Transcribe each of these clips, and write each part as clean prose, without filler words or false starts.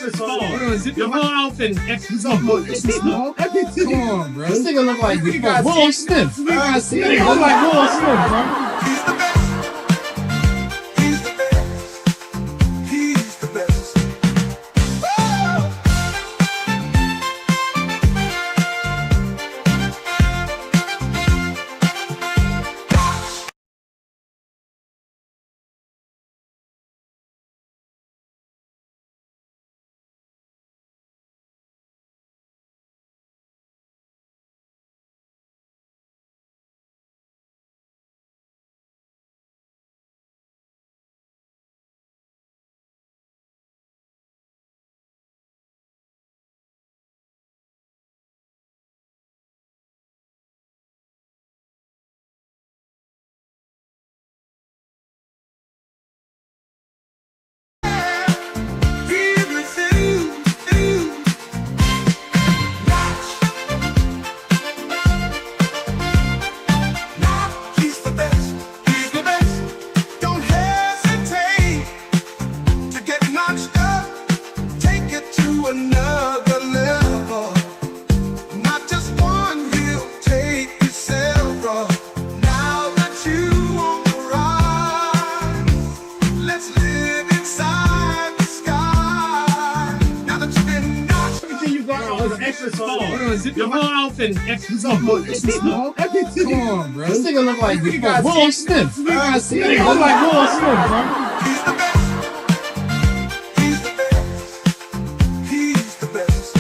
extra small. Your whole outfit extra small. Come on, bro. This nigga look like You got Will Smith. I see This it. nigga look like Will Smith, bro. He's the best. He's the best. He's the best. Oh! Another level, not just one, he'll take you several. Now that you on the rise, let's live inside the sky. Now that you've been notched, Everything you got on was extra small. Your whole outfit extra small. Come on, bro. This nigga look like You got Will Smith. I see This it. nigga look like Will Smith, bro. he's the best.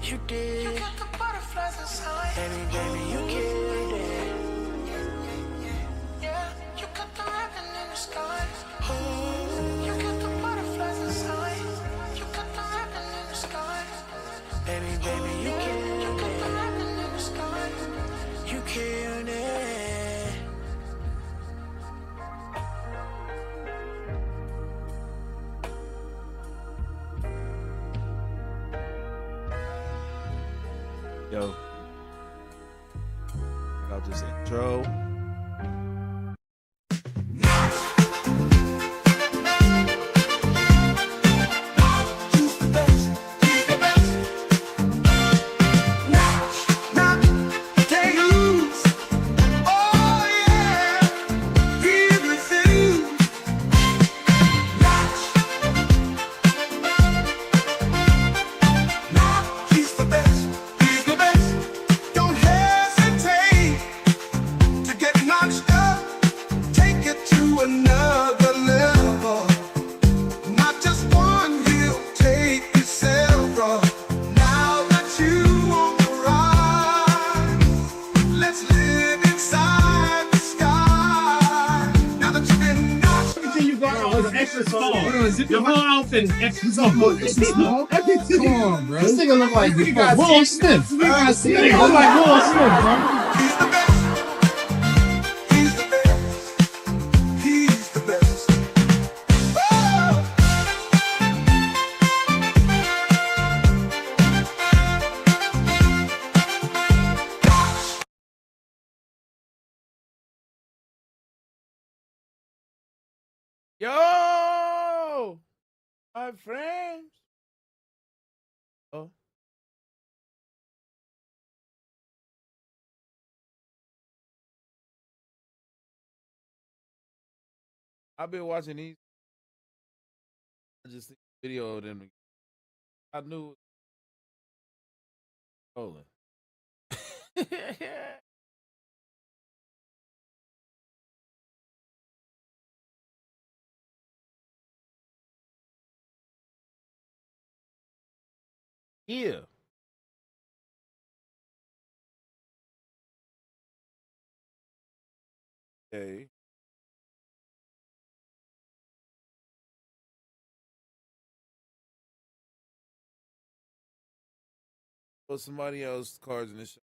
You did. You got the butterflies inside. Baby, you killed it. Yeah, you got the ribbon in the sky. Ooh, you got the butterflies inside. You got the ribbon in the sky. Baby, you killed it. You got the ribbon in the sky. You killed it. Yo, I'll just intro. Another level, not just one, he'll take you several. Now that you on the rise, let's live inside the sky. Now that you've been notched, Everything you got on was extra small. Your whole outfit extra Come small. on, bro. This nigga look like You got Will Smith. You gotta see it. Look like Will Smith, bro. he's the best. He's the best. He's the best. Oh! Yo, my friends. Oh, I've been watching these. I just see a video of them. I knew. Hold on. Yeah. Okay. Put somebody else's cards in the show.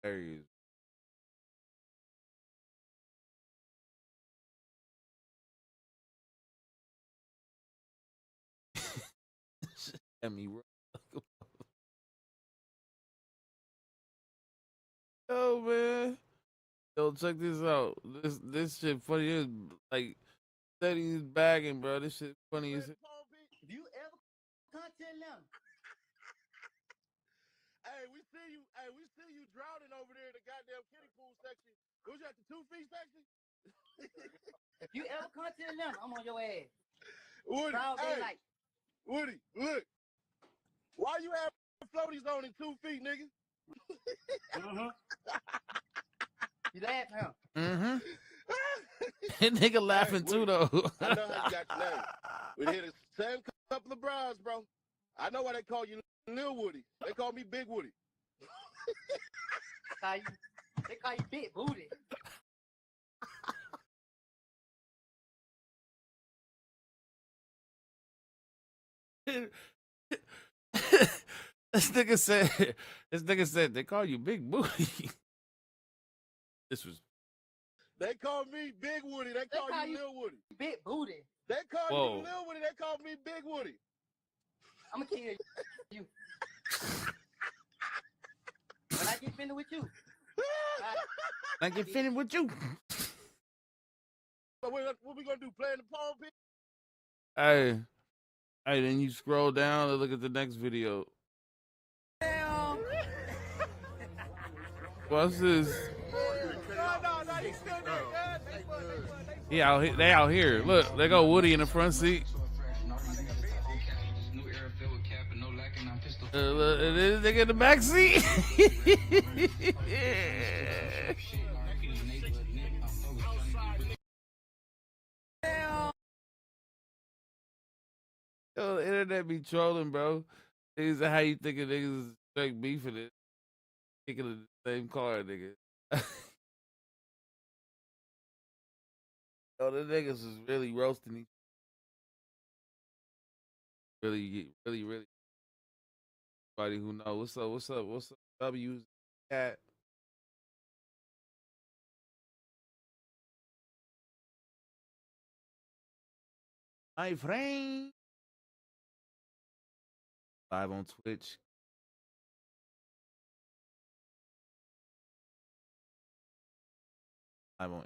There he is. At me, yo, man. Yo, check this out. This shit funny. It's like steady is bagging, bro. This shit funny as Do you ever content them? Hey, we see you drowning over there in the goddamn kiddie pool section. Was you at the 2 feet section? If you ever content them, I'm on your ass. Woody, Proud hey, daylight. Woody, look. Why you have floaties on in 2 feet, nigga? You laugh, huh? Mm-hmm. That nigga laughing Hey, too, Woody, though. I know how you got your name. We hit the same couple of bras, bro. I know why they call you Lil Woody. They call me Big Woody. They call you big booty. This nigga said they call you Big Booty. This was They call me Big Woody. They call you Lil Woody. Big booty. They call Whoa. you Lil Woody. They call me Big Woody. I'm gonna kill you. When I get finished with you. I get finished with you. So what we gonna do? Play in the palm pit? Hey, then you scroll down and look at the next video. What's this? He out here. They out here. Look, they go Woody in the front seat. Look, they get the back seat. Yo, the internet be trolling, bro. Niggas, how you thinking niggas is straight beefing it? Thinking of the same car, nigga. Yo, the niggas is really roasting each. Really. Everybody who know what's up? W's cat. My friend. Live on Twitch. Live on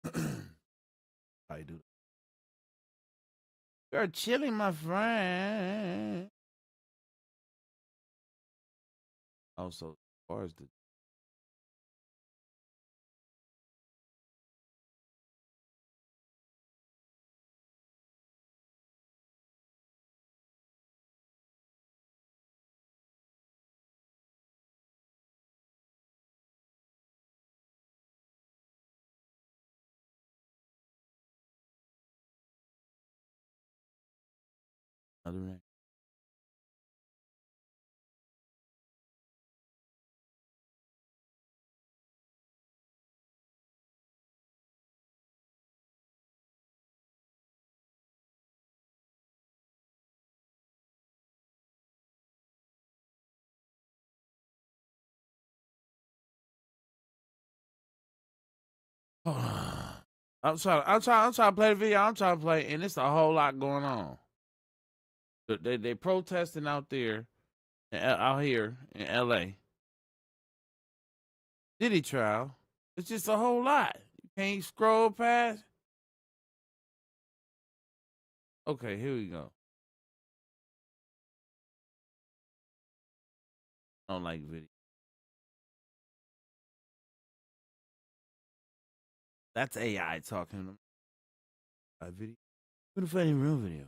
Instagram. How you do? You're chilling, my friend. Also, as far as the other end. I'm trying to play the video. I'm trying to play, and it's a whole lot going on. They protesting out there, out here in L.A. Diddy trial. It's just a whole lot. You can't scroll past. Okay, here we go. I don't like video. That's AI talking to them. Video. What if any real video?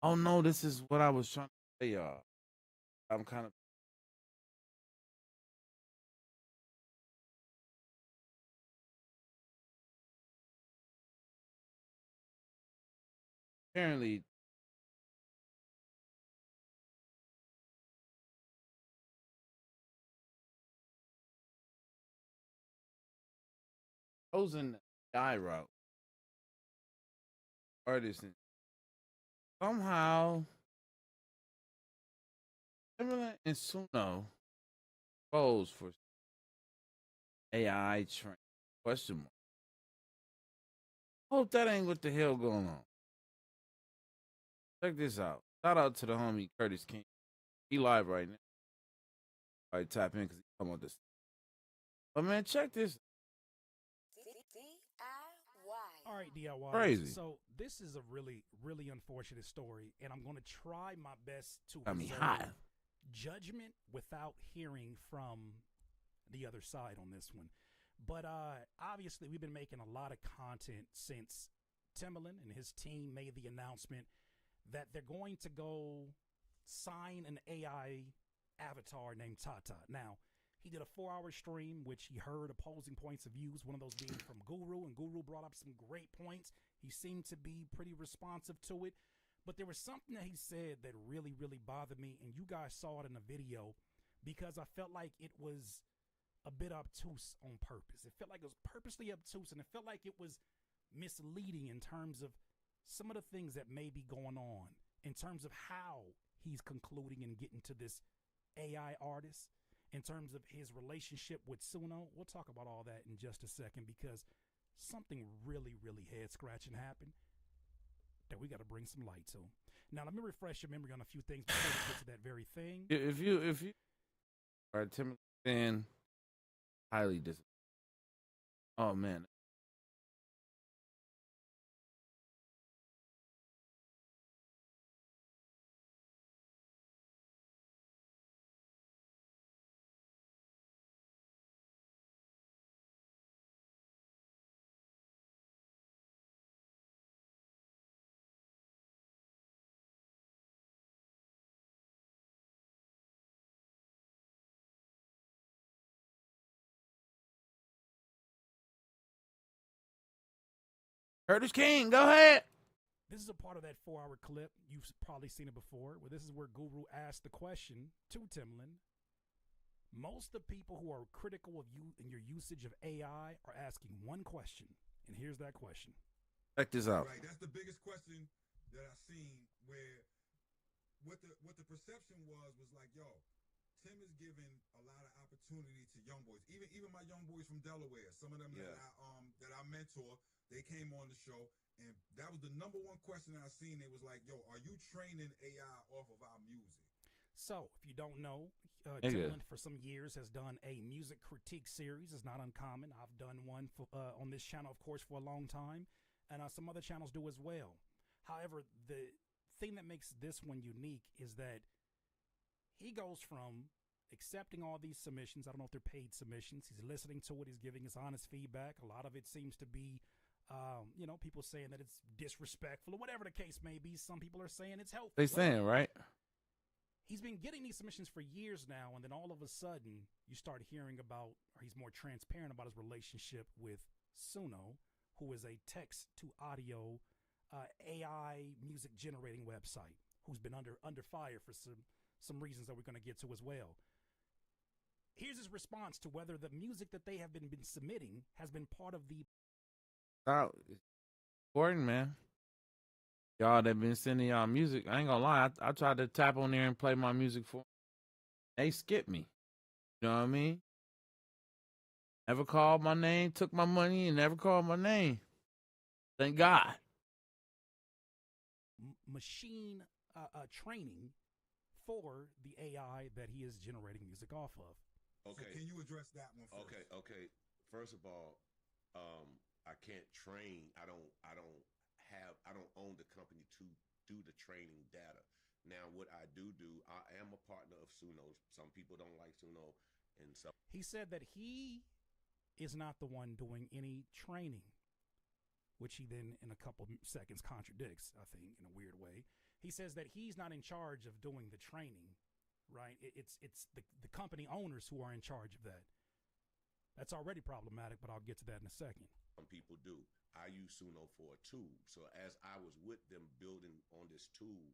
Oh no, this is what I was trying to say, y'all. I'm kind of apparently chosen the AI route. Artists and somehow Timberland and Suno pose for AI train question mark. Hope that ain't what the hell going on. Check this out. Shout out to the homie Curtis King. He live right now. All right, tap in because he come on this. But man, check this. All right, DIY. Crazy. So this is a really, really unfortunate story, and I'm going to try my best to Hot. judgment without hearing from the other side on this one. But obviously, we've been making a lot of content since Timberland and his team made the announcement that they're going to go sign an AI avatar named Tata. Now, he did a 4-hour stream, which he heard opposing points of views, one of those being from Guru, and Guru brought up some great points. He seemed to be pretty responsive to it. But there was something that he said that really, really bothered me, and you guys saw it in the video, because I felt like it was a bit obtuse on purpose. It felt like it was purposely obtuse, and it felt like it was misleading in terms of some of the things that may be going on, in terms of how he's concluding and getting to this AI artist, in terms of his relationship with Suno. We'll talk about all that in just a second, because something really, really head-scratching happened that we got to bring some light to. Now, let me refresh your memory on a few things before we get to that very thing. If you are Timberland fan, highly disappointed. Oh man. Curtis King, go ahead. This is a part of that 4-hour clip. You've probably seen it before, where this is where Guru asked the question to Timbaland. Most of the people who are critical of you and your usage of AI are asking one question, and here's that question. Check this out. Right, that's the biggest question that I've seen. Where what the perception was like, yo, Tim is giving a lot of opportunity to young boys. Even my young boys from Delaware, some of them that I mentor, they came on the show, and that was the number one question that I seen. It was like, yo, are you training AI off of our music? So, if you don't know, Timbaland for some years has done a music critique series. It's not uncommon. I've done one for, on this channel, of course, for a long time, and some other channels do as well. However, the thing that makes this one unique is that he goes from accepting all these submissions. I don't know if they're paid submissions. He's listening to it. He's giving his honest feedback. A lot of it seems to be, people saying that it's disrespectful or whatever the case may be. Some people are saying it's helpful. They saying, right? He's been getting these submissions for years now, and then all of a sudden, you start hearing about, or he's more transparent about his relationship with Suno, who is a text-to-audio AI music generating website, who's been under fire for some reasons that we're going to get to as well. Here's his response to whether the music that they have been submitting has been part of the... Oh, it's important, man. Y'all that been sending y'all music, I ain't gonna lie, I tried to tap on there and play my music for them. They skipped me. You know what I mean? Never called my name, took my money, and never called my name. Thank God. Machine training for the AI that he is generating music off of. Okay. So can you address that one first? Okay. First of all, I can't train. I don't own the company to do the training data. Now, what I do, I am a partner of Suno. Some people don't like Suno, and so he said that he is not the one doing any training, which he then in a couple seconds contradicts, I think, in a weird way. He says that he's not in charge of doing the training, right? It's the company owners who are in charge of that. That's already problematic, but I'll get to that in a second. Some people do. I use Suno for a tool. So as I was with them building on this tool,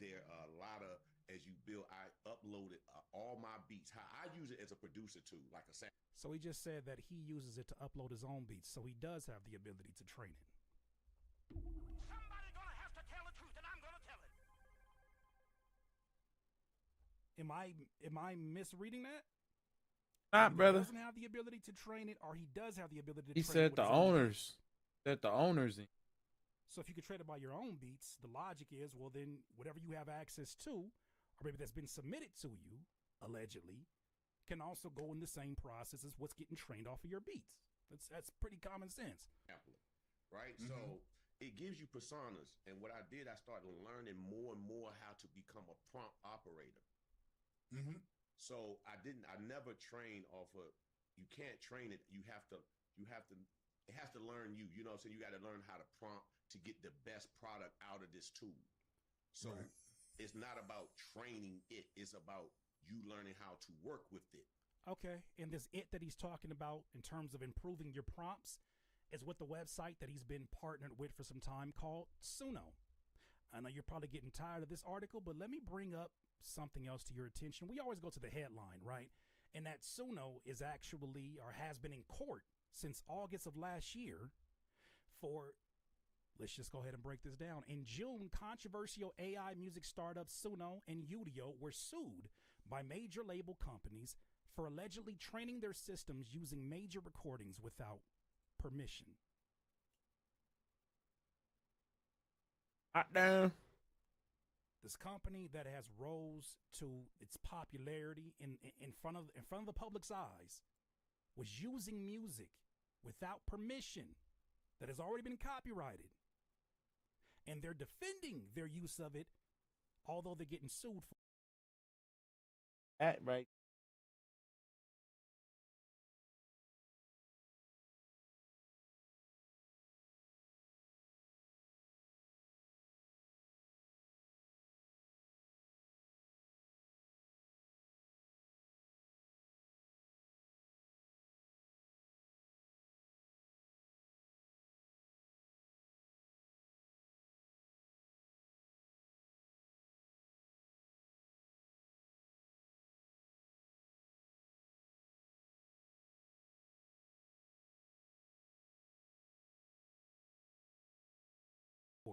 there are a lot of, as you build, I uploaded all my beats. How I use it as a producer tool, like a sample. So he just said that he uses it to upload his own beats. So he does have the ability to train it. Somebody gonna have to tell the truth, and I'm gonna tell it. Am I misreading that? Brother. He doesn't have the ability to train it, or he does have the ability to He train said it. the owners. Said the owners. So if you could train it by your own beats, the logic is, well, then whatever you have access to, or maybe that's been submitted to you, allegedly, can also go in the same process as what's getting trained off of your beats. That's pretty common sense. Right? Mm-hmm. So it gives you personas. And what I did, I started learning more and more how to become a prompt operator. Mm-hmm. So I never trained off of, you can't train it. It has to learn you. You know what I'm saying? You got to learn how to prompt to get the best product out of this tool. So It's not about training it. It's about you learning how to work with it. Okay. And this it that he's talking about in terms of improving your prompts is with the website that he's been partnered with for some time called Suno. I know you're probably getting tired of this article, but let me bring up something else to your attention. We always go to the headline, right? And that Suno is actually, or has been in court since August of last year for, let's just go ahead and break this down. In June, controversial AI music startups Suno and Udio were sued by major label companies for allegedly training their systems using major recordings without permission. Hot down. This company that has rose to its popularity in front of the public's eyes was using music without permission that has already been copyrighted. And they're defending their use of it, although they're getting sued for That right.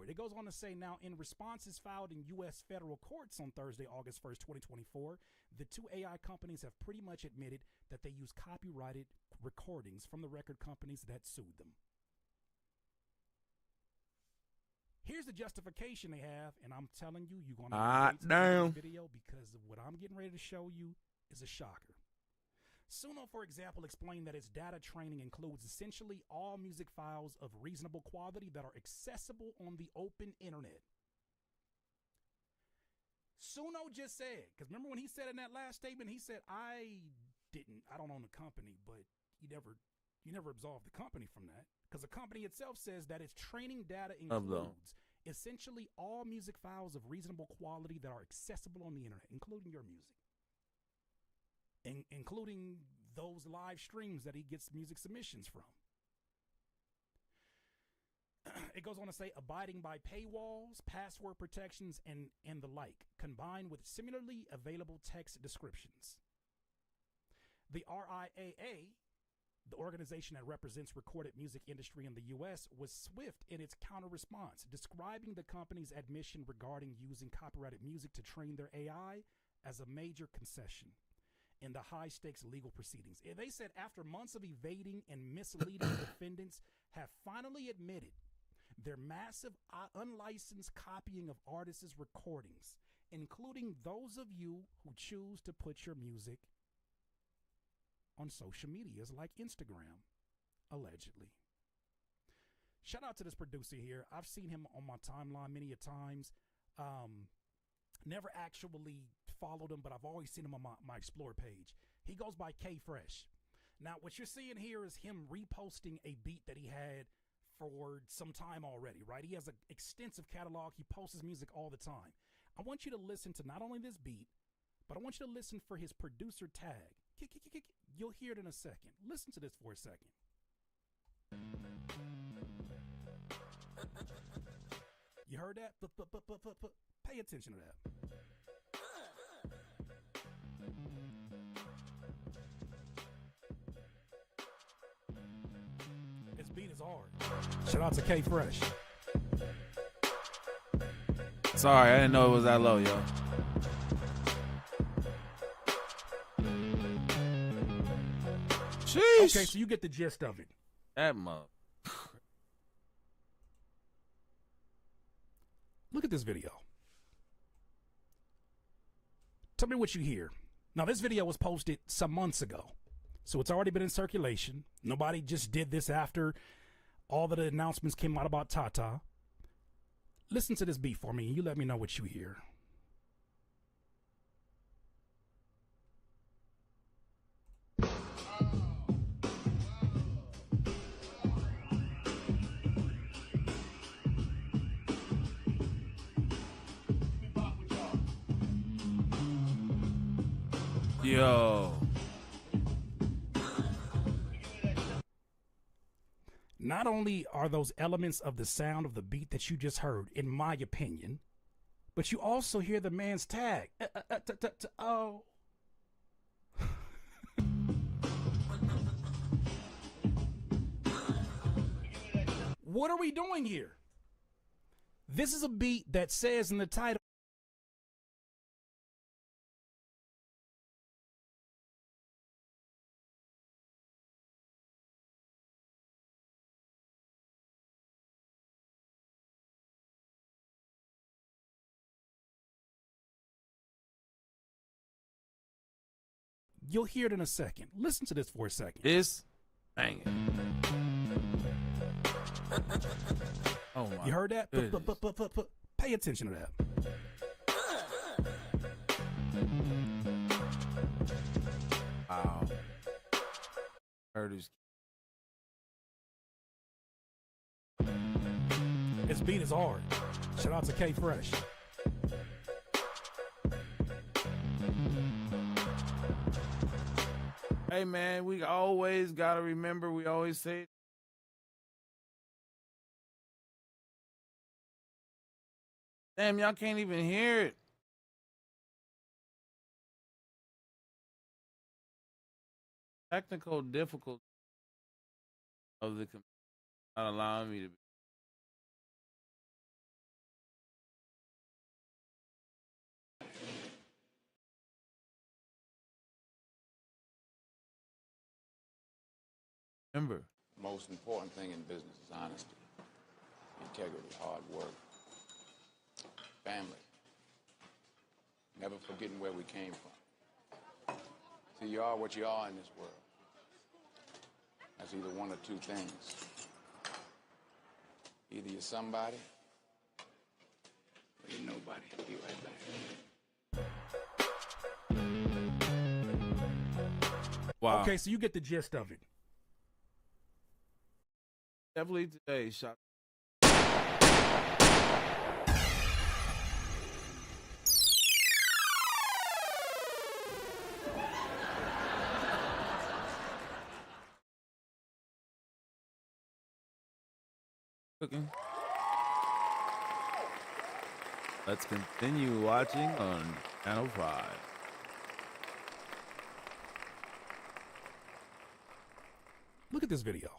It goes on to say, now, in responses filed in U.S. federal courts on Thursday, August 1st, 2024, the two AI companies have pretty much admitted that they use copyrighted recordings from the record companies that sued them. Here's the justification they have, and I'm telling you, you're going to damn this video because what I'm getting ready to show you is a shocker. Suno, for example, explained that its data training includes essentially all music files of reasonable quality that are accessible on the open internet. Suno just said, because remember when he said in that last statement, he said, I don't own the company, but you never absolved the company from that. Because the company itself says that its training data includes essentially all music files of reasonable quality that are accessible on the internet, including your music. Including those live streams that he gets music submissions from. It goes on to say, abiding by paywalls, password protections, and the like, combined with similarly available text descriptions. The RIAA, the organization that represents recorded music industry in the U.S., was swift in its counter-response, describing the company's admission regarding using copyrighted music to train their AI as a major concession in the high-stakes legal proceedings. They said after months of evading and misleading, defendants have finally admitted their massive unlicensed copying of artists' recordings, including those of you who choose to put your music on social medias like Instagram, allegedly. Shout out to this producer here. I've seen him on my timeline many a times. Never actually followed him, but I've always seen him on my Explore page. He goes by K Fresh. Now, what you're seeing here is him reposting a beat that he had for some time already, right? He has an extensive catalog. He posts his music all the time. I want you to listen to not only this beat, but I want you to listen for his producer tag. You'll hear it in a second. Listen to this for a second. You heard that? Pay attention to that. This beat is hard. Shout out to K Fresh. Sorry, I didn't know it was that low, yo. Sheesh. Okay, so you get the gist of it. That mug. Look at this video. Tell me what you hear. Now, this video was posted some months ago, so it's already been in circulation. Nobody just did this after all of the announcements came out about Tata. Listen to this beat for me, and you let me know what you hear. Yo. Not only are those elements of the sound of the beat that you just heard, in my opinion, but you also hear the man's tag. Oh. What are we doing here? This is a beat that says in the title, you'll hear it in a second. Listen to this for a second. This banging. Oh my. You heard that? Pay attention to that. Wow. Heard his. This beat is hard. Shout out to K Fresh. Hey man, we always gotta remember. We always say, damn, y'all can't even hear it. Technical difficulty of the computer not allowing me to be. Remember, Most important thing in business is honesty, integrity, hard work, family. Never forgetting where we came from. See, you are what you are in this world. That's either one or two things. Either you're somebody or you're nobody. Be right back. wow. Okay, so you get the gist of it. Definitely today, shot. Cooking. Let's continue watching on Channel 5. Look at this video.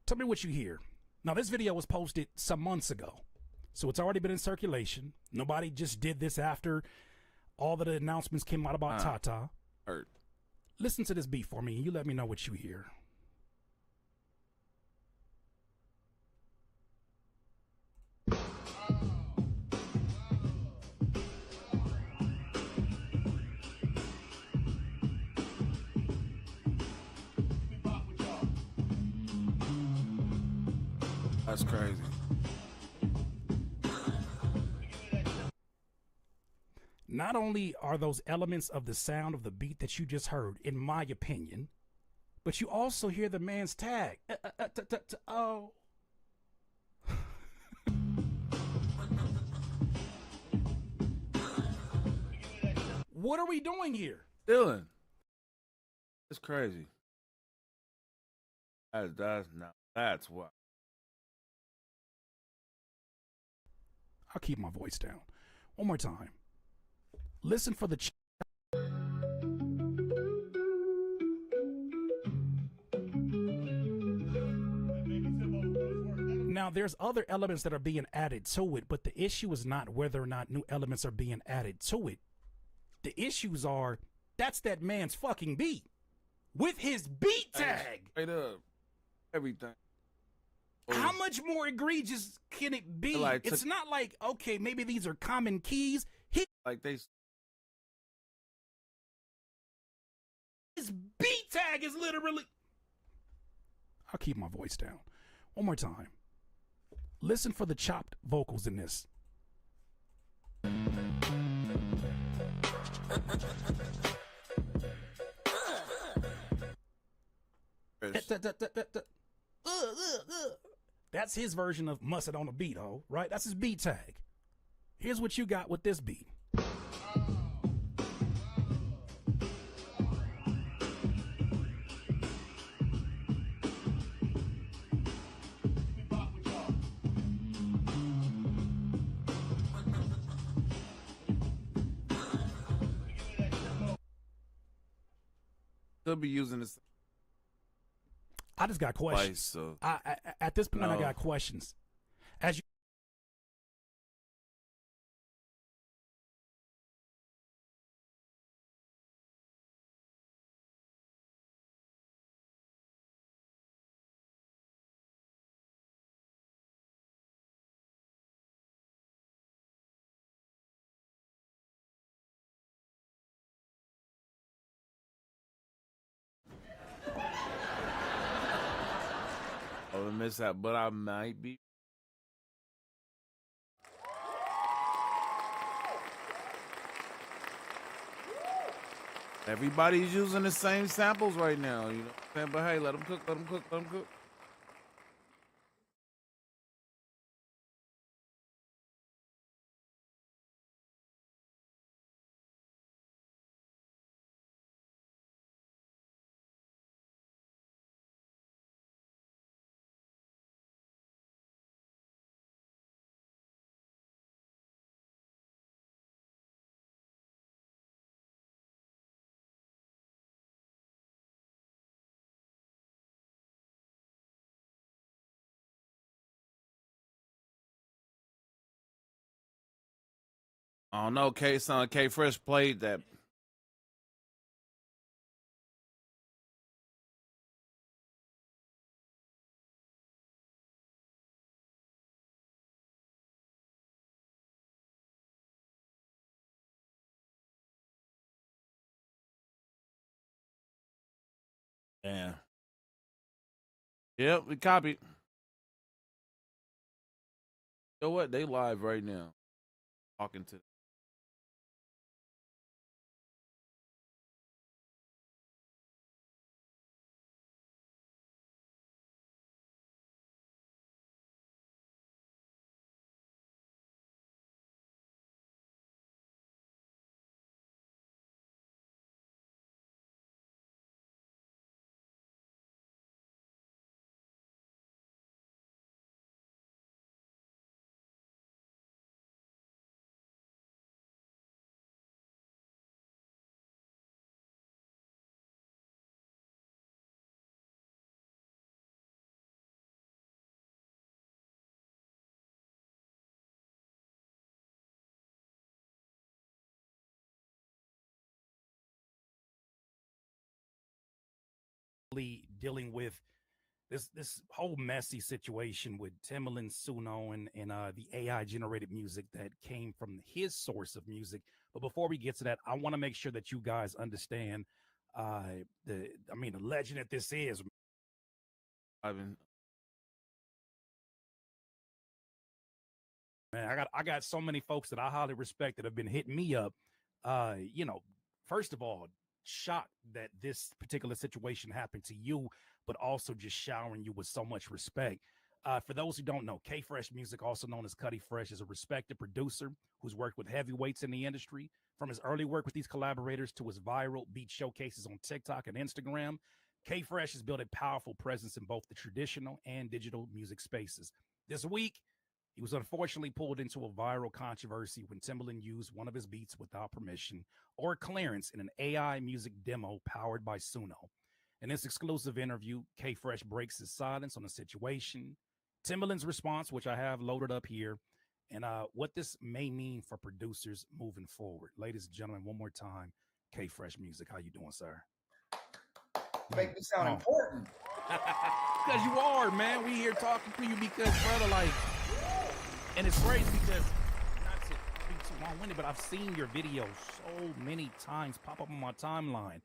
Tell me what you hear. Now, this video was posted some months ago, so it's already been in circulation. Nobody just did this after all of the announcements came out about Tata. Hurt. Listen to this beat for me, and you let me know what you hear. That's crazy. Not only are those elements of the sound of the beat that you just heard, in my opinion, but you also hear the man's tag. Oh. What are we doing here? Dylan. It's crazy. That's what. I'll keep my voice down. One more time. Listen for the Now, there's other elements that are being added to it, but the issue is not whether or not new elements are being added to it. The issues are, that's that man's fucking beat with his beat tag. Straight up. Everything. How much more egregious can it be? Like, it's not like, okay, maybe these are common keys. Like his beat tag is literally... I'll keep my voice down. One more time. Listen for the chopped vocals in this. That's his version of mustard on a beat, right? That's his beat tag. Here's what you got with this beat. They'll be using this. I just got questions. So, at this point, I got questions. As you miss that, but I might be. Everybody's using the same samples right now, you know what I'm saying? But hey, let them cook, let them cook, let them cook. I don't know, K Fresh played that. Yeah. Yep, we copied. You know what? They live right now. Talking to dealing with this whole messy situation with Timbaland, Suno, and the AI generated music that came from his source of music. But before we get to that, I want to make sure that you guys understand the legend that this is. I've been Man, I got so many folks that I highly respect that have been hitting me up. You know, first of all, shocked that this particular situation happened to you, but also just showering you with so much respect. For those who don't know, K Fresh Music, also known as Cuddy Fresh, is a respected producer who's worked with heavyweights in the industry. From his early work with these collaborators to his viral beat showcases on TikTok and Instagram, K Fresh has built a powerful presence in both the traditional and digital music spaces. This week, he was unfortunately pulled into a viral controversy when Timbaland used one of his beats without permission or clearance in an AI music demo powered by Suno. In this exclusive interview, K Fresh breaks his silence on the situation, Timbaland's response, which I have loaded up here, and what this may mean for producers moving forward. Ladies and gentlemen, one more time, K Fresh Music. How you doing, sir? Make me sound important. Because you are, man. We here talking to you because, brother, like, and it's crazy because, not to be too long-winded, but I've seen your videos so many times pop up on my timeline.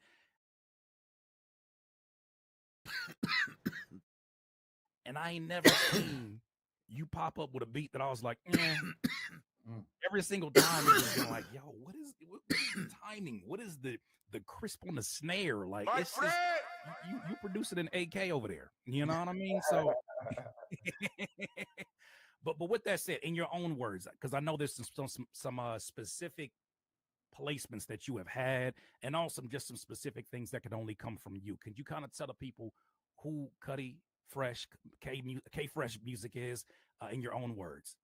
And I ain't never seen you pop up with a beat that I was like, every single time it was been like, yo, what is the timing? What is the crisp on the snare? Like, it's just, you produce it in AK over there. You know what I mean? So, but with that said, in your own words, because I know there's some specific placements that you have had, and also just some specific things that could only come from you. Could you kind of tell the people who Cuddy Fresh K Fresh Music is in your own words?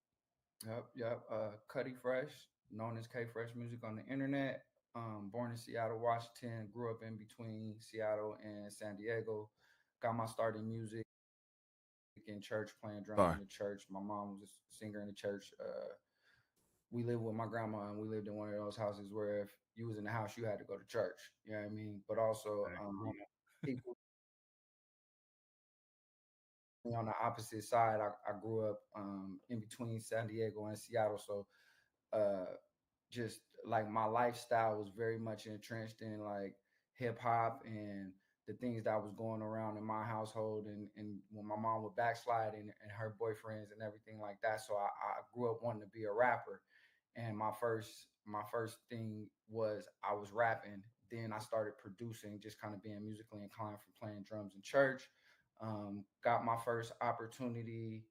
Yep. Cuddy Fresh, known as K Fresh Music on the internet. Born in Seattle, Washington. Grew up in between Seattle and San Diego. Got my start in music in church, playing drums in the church. My mom was a singer in the church. We lived with my grandma, and we lived in one of those houses where if you was in the house, you had to go to church. You know what I mean? But also, people on the opposite side, I grew up in between San Diego and Seattle. So just like my lifestyle was very much entrenched in like hip hop and the things that was going around in my household, and when my mom would backslide and her boyfriends and everything like that. So I grew up wanting to be a rapper. And my first thing was I was rapping. Then I started producing, just kind of being musically inclined from playing drums in church. Got my first opportunity.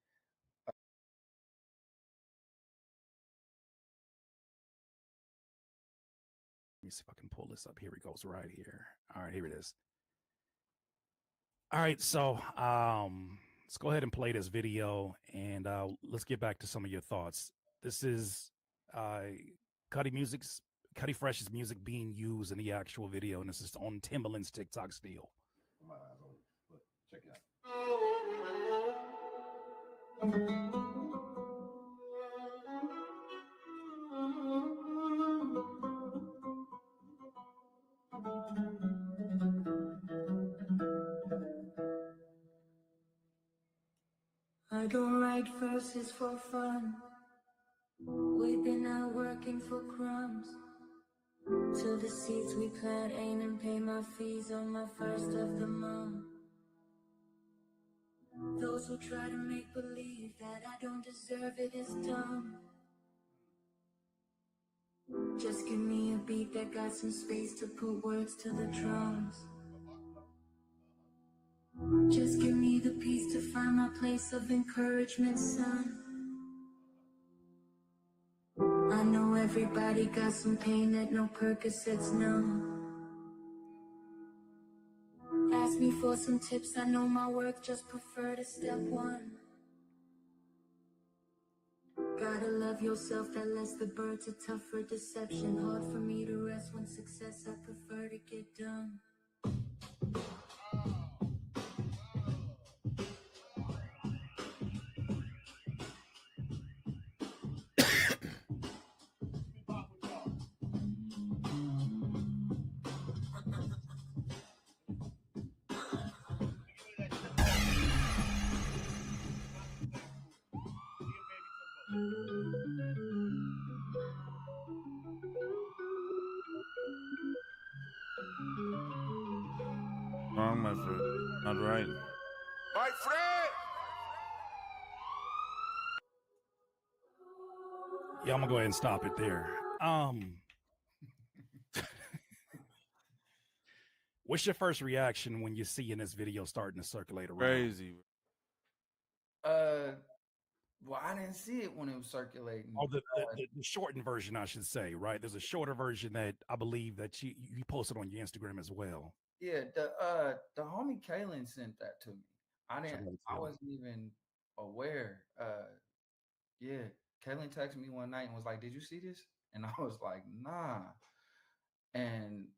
Let me see if I can pull this up. Here it goes right here. All right, here it is. All right, so let's go ahead and play this video, and let's get back to some of your thoughts. This is Cuddy Fresh's music being used in the actual video, and this is on Timbaland's TikTok still. Check it out. I don't write verses for fun. We've been out working for crumbs. Till the seeds we plant aim and pay my fees on my first of the month. Those who try to make believe that I don't deserve it is dumb. Just give me a beat that got some space to put words to the drums. Just give me the peace to find my place of encouragement, son. I know everybody got some pain that no Percocets numb. Ask me for some tips, I know my work, just prefer to step one. Gotta love yourself, that lets the birds a tougher deception. Hard for me to rest when success I prefer to get done. Wrong, my friend. Not right. My friend! Yeah, I'm gonna go ahead and stop it there. What's your first reaction when you see in this video starting to circulate around? Crazy. Well, I didn't see it when it was circulating. Oh, the shortened version, I should say, right? There's a shorter version that I believe that you posted on your Instagram as well. Yeah, the homie Kalen sent that to me. I wasn't even aware. Yeah, Kalen texted me one night and was like, "Did you see this?" And I was like, "Nah." And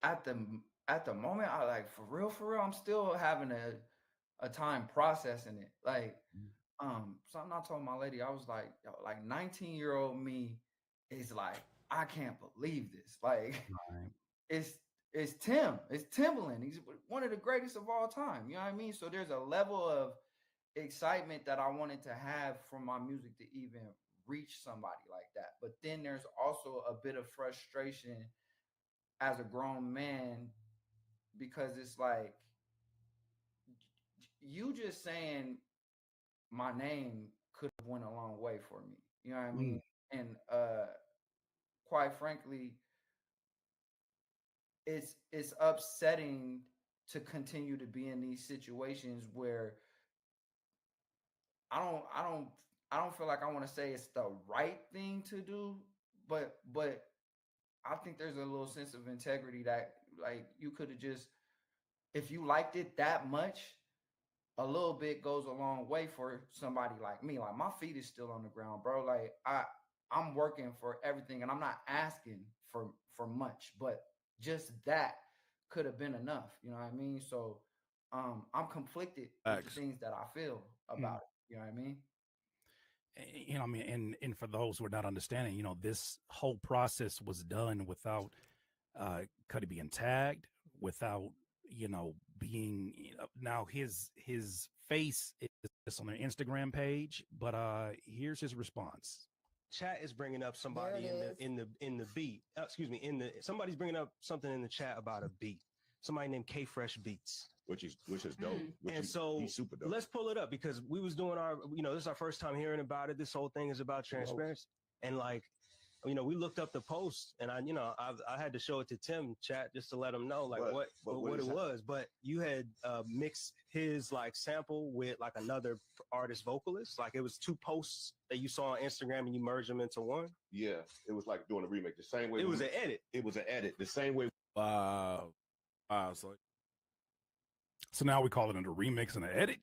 at the moment, I like for real, I'm still having a time processing it. Like, something I told my lady, I was like, yo, like 19-year-old me is like, I can't believe this. Like, it's Timbaland. He's one of the greatest of all time. You know what I mean? So there's a level of excitement that I wanted to have from my music to even reach somebody like that. But then there's also a bit of frustration as a grown man, because it's like you just saying my name could have went a long way for me. You know what I mean? And quite frankly, it's upsetting to continue to be in these situations where I don't feel like I want to say it's the right thing to do, but I think there's a little sense of integrity that like you could have just, if you liked it that much, a little bit goes a long way for somebody like me. Like my feet is still on the ground, bro. Like I'm working for everything and I'm not asking for much, but just that could have been enough. You know what I mean? So I'm conflicted with the things that I feel about it. You know what I mean? You know, I mean, and for those who are not understanding, you know, this whole process was done without Cuddy being tagged, without, you know, being, you know, now his face is on their Instagram page, but here's his response. Chat is bringing up somebody in the beat. Excuse me, somebody's bringing up something in the chat about a beat. Somebody named K Fresh Beats, which is dope. He's super dope. Let's pull it up because we was doing our, you know, this is our first time hearing about it. This whole thing is about transparency, and like, you know, we looked up the post, and I had to show it to Tim chat just to let him know like what it was. But you had mixed his like sample with like another artist vocalist. Like it was two posts that you saw on Instagram, and you merged them into one. Yeah, it was like doing a remake the same way. It was an edit. It was an edit the same way. Wow. So now we call it a remix and an edit.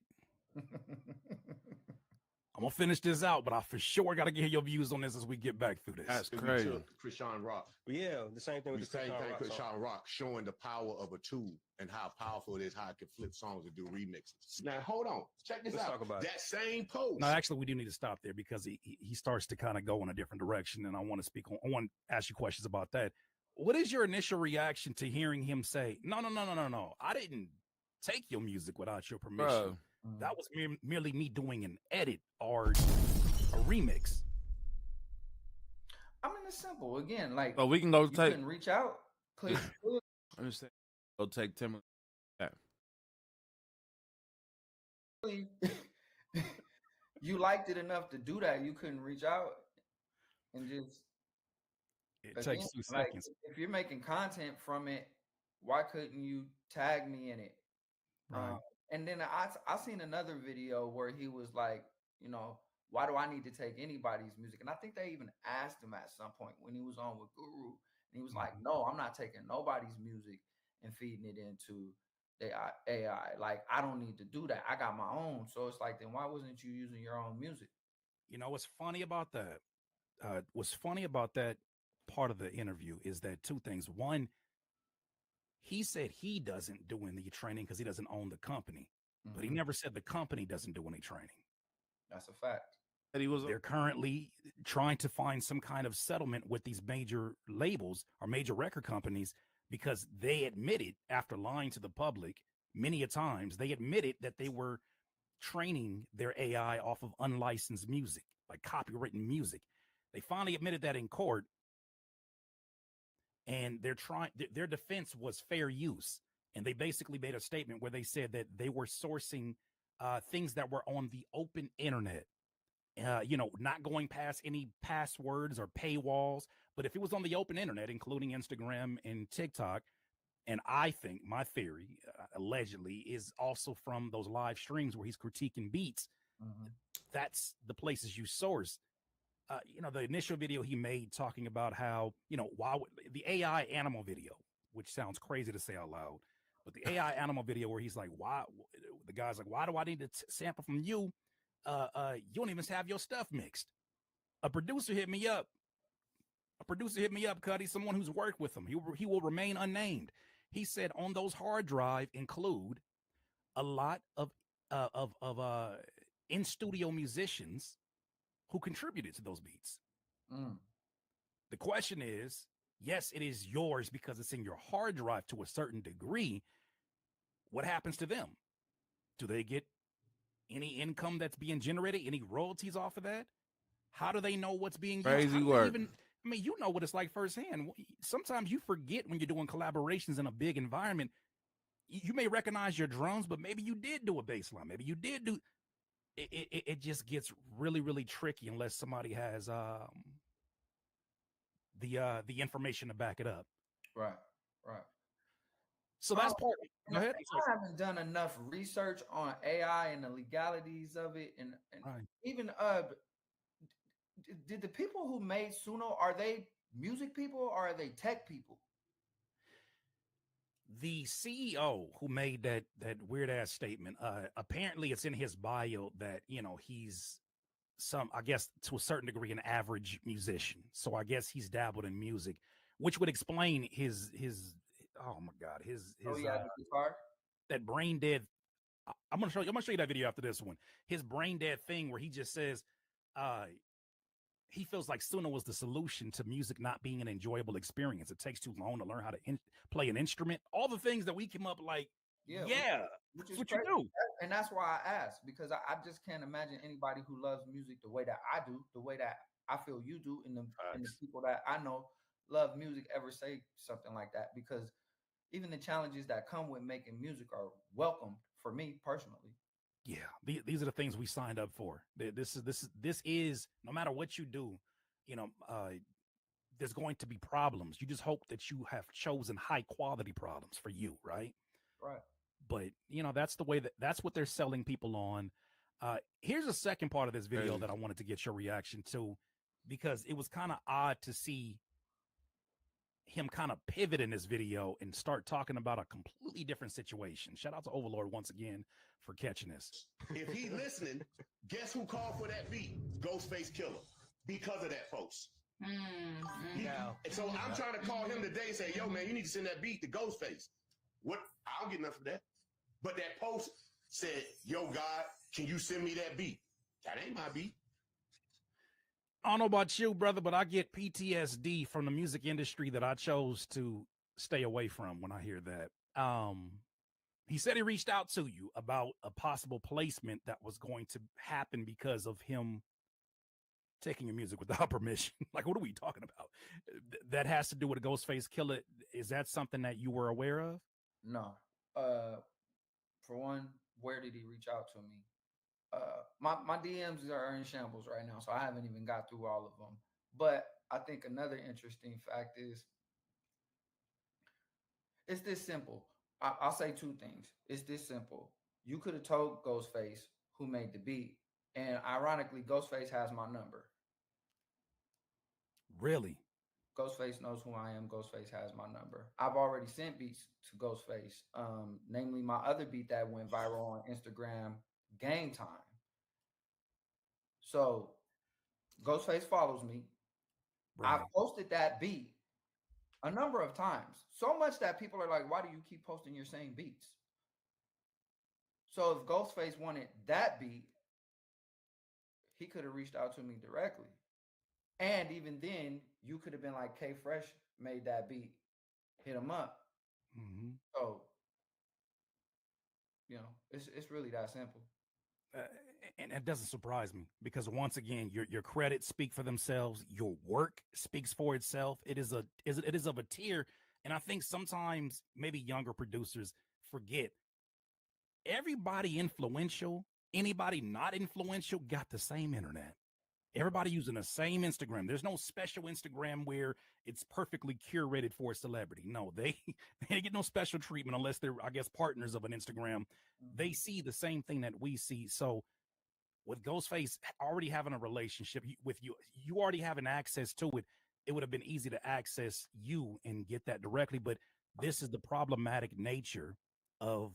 I'm gonna finish this out, but I for sure gotta get your views on this as we get back through this. That's crazy. Krishan Rock. Yeah, the same thing with Krishan Rock, showing the power of a tool and how powerful it is, how it can flip songs and do remixes. Now hold on, check this out. Talk about that same post. No, actually, we do need to stop there because he starts to kind of go in a different direction, and I want to ask you questions about that. What is your initial reaction to hearing him say, no, I didn't take your music without your permission. Bro. That was merely me doing an edit or a remix. I mean, Plain and simple. Again, like So we can go you take. couldn't reach out. Click. Understand? Go take Timberland. Yeah. You liked it enough to do that. You couldn't reach out and just. It Again, takes 2 like seconds. if you're making content from it, why couldn't you tag me in it? Right. And then I seen another video where he was like, you know, why do I need to take anybody's music? And I think they even asked him at some point when he was on with Guru, and he was like, no, I'm not taking nobody's music and feeding it into the AI. Like I don't need to do that. I got my own. So it's like, then why wasn't you using your own music? You know what's funny about that? What's funny about that part of the interview is that 2 things. One, he said he doesn't do any training because he doesn't own the company, but he never said the company doesn't do any training. That's a fact. That he was. They're currently trying to find some kind of settlement with these major labels or major record companies because they admitted, after lying to the public many a times, they admitted that they were training their AI off of unlicensed music, like copywritten music. They finally admitted that in court, and their defense was fair use. And they basically made a statement where they said that they were sourcing things that were on the open internet, not going past any passwords or paywalls. But if it was on the open internet, including Instagram and TikTok, and I think my theory, allegedly, is also from those live streams where he's critiquing beats. That's the places you source. The initial video he made talking about how, why the AI animal video, which sounds crazy to say out loud, but the AI animal video where he's like, why? The guy's like, why do I need to sample from you? You don't even have your stuff mixed. A producer hit me up, Cuddy, someone who's worked with him. He will remain unnamed. He said on those hard drive include a lot of in studio musicians who contributed to those beats. The question is, yes, it is yours because it's in your hard drive to a certain degree. What happens to them? Do they get any income that's being generated? Any royalties off of that? How do they know what's being used? Crazy work. You know what it's like firsthand. Sometimes you forget when you're doing collaborations in a big environment. You may recognize your drums, but maybe you did do a bass line. Maybe you did do. It just gets really, really tricky unless somebody has the information to back it up. Right. So that's part. Go ahead. I haven't done enough research on AI and the legalities of it, and even did the people who made Suno, are they music people or are they tech people? The CEO who made that weird ass statement, apparently it's in his bio that he's I guess to a certain degree, an average musician. So I guess he's dabbled in music, which would explain his oh my god, his guitar? That brain dead. I'm gonna show you that video after this one. His brain dead thing where he just says he feels like Suno was the solution to music not being an enjoyable experience. It takes too long to learn how to play an instrument. All the things that we came up like, which is what crazy. you do. And that's why I asked, because I just can't imagine anybody who loves music the way that I do, the way that I feel you do, and the people that I know love music ever say something like that. Because even the challenges that come with making music are welcomed for me personally. Yeah, these are the things we signed up for. This is no matter what you do, there's going to be problems. You just hope that you have chosen high quality problems for you, right? Right. But that's the way that's what they're selling people on. Here's a second part of this video that I wanted to get your reaction to, because it was kind of odd to see him kind of pivot in this video and start talking about a completely different situation. Shout out to Overlord once again for catching this. If he listening, guess who called for that beat? Ghostface Killer. Because of that post. And so I'm trying to call him today and say, yo, man, you need to send that beat to Ghostface. What? I don't get enough of that. But that post said, yo, God, can you send me that beat? That ain't my beat. I don't know about you, brother, but I get PTSD from the music industry that I chose to stay away from when I hear that. He said he reached out to you about a possible placement that was going to happen because of him taking your music without permission. Like, what are we talking about? That has to do with a Ghostface Killer. Is that something that you were aware of? No. For one, where did he reach out to me? My DMs are in shambles right now, so I haven't even got through all of them. But I think another interesting fact is it's this simple. I'll say two things. It's this simple. You could have told Ghostface who made the beat, and ironically, Ghostface has my number. Really? Ghostface knows who I am. Ghostface has my number. I've already sent beats to Ghostface, namely my other beat that went viral on Instagram, Game Time. So Ghostface follows me. Right. I've posted that beat a number of times, so much that people are like, why do you keep posting your same beats? So if Ghostface wanted that beat, he could have reached out to me directly. And even then, you could have been like, K Fresh made that beat, hit him up. Mm-hmm. So, it's really that simple. Uh, and it doesn't surprise me because once again, your credits speak for themselves. Your work speaks for itself. It is of a tier, and I think sometimes maybe younger producers forget everybody influential, anybody not influential got the same internet. Everybody using the same Instagram. There's no special Instagram where it's perfectly curated for a celebrity. No, they they get no special treatment unless they're, I guess, partners of an Instagram. They see the same thing that we see. So with Ghostface already having a relationship with you, you already having access to it. It would have been easy to access you and get that directly. But this is the problematic nature of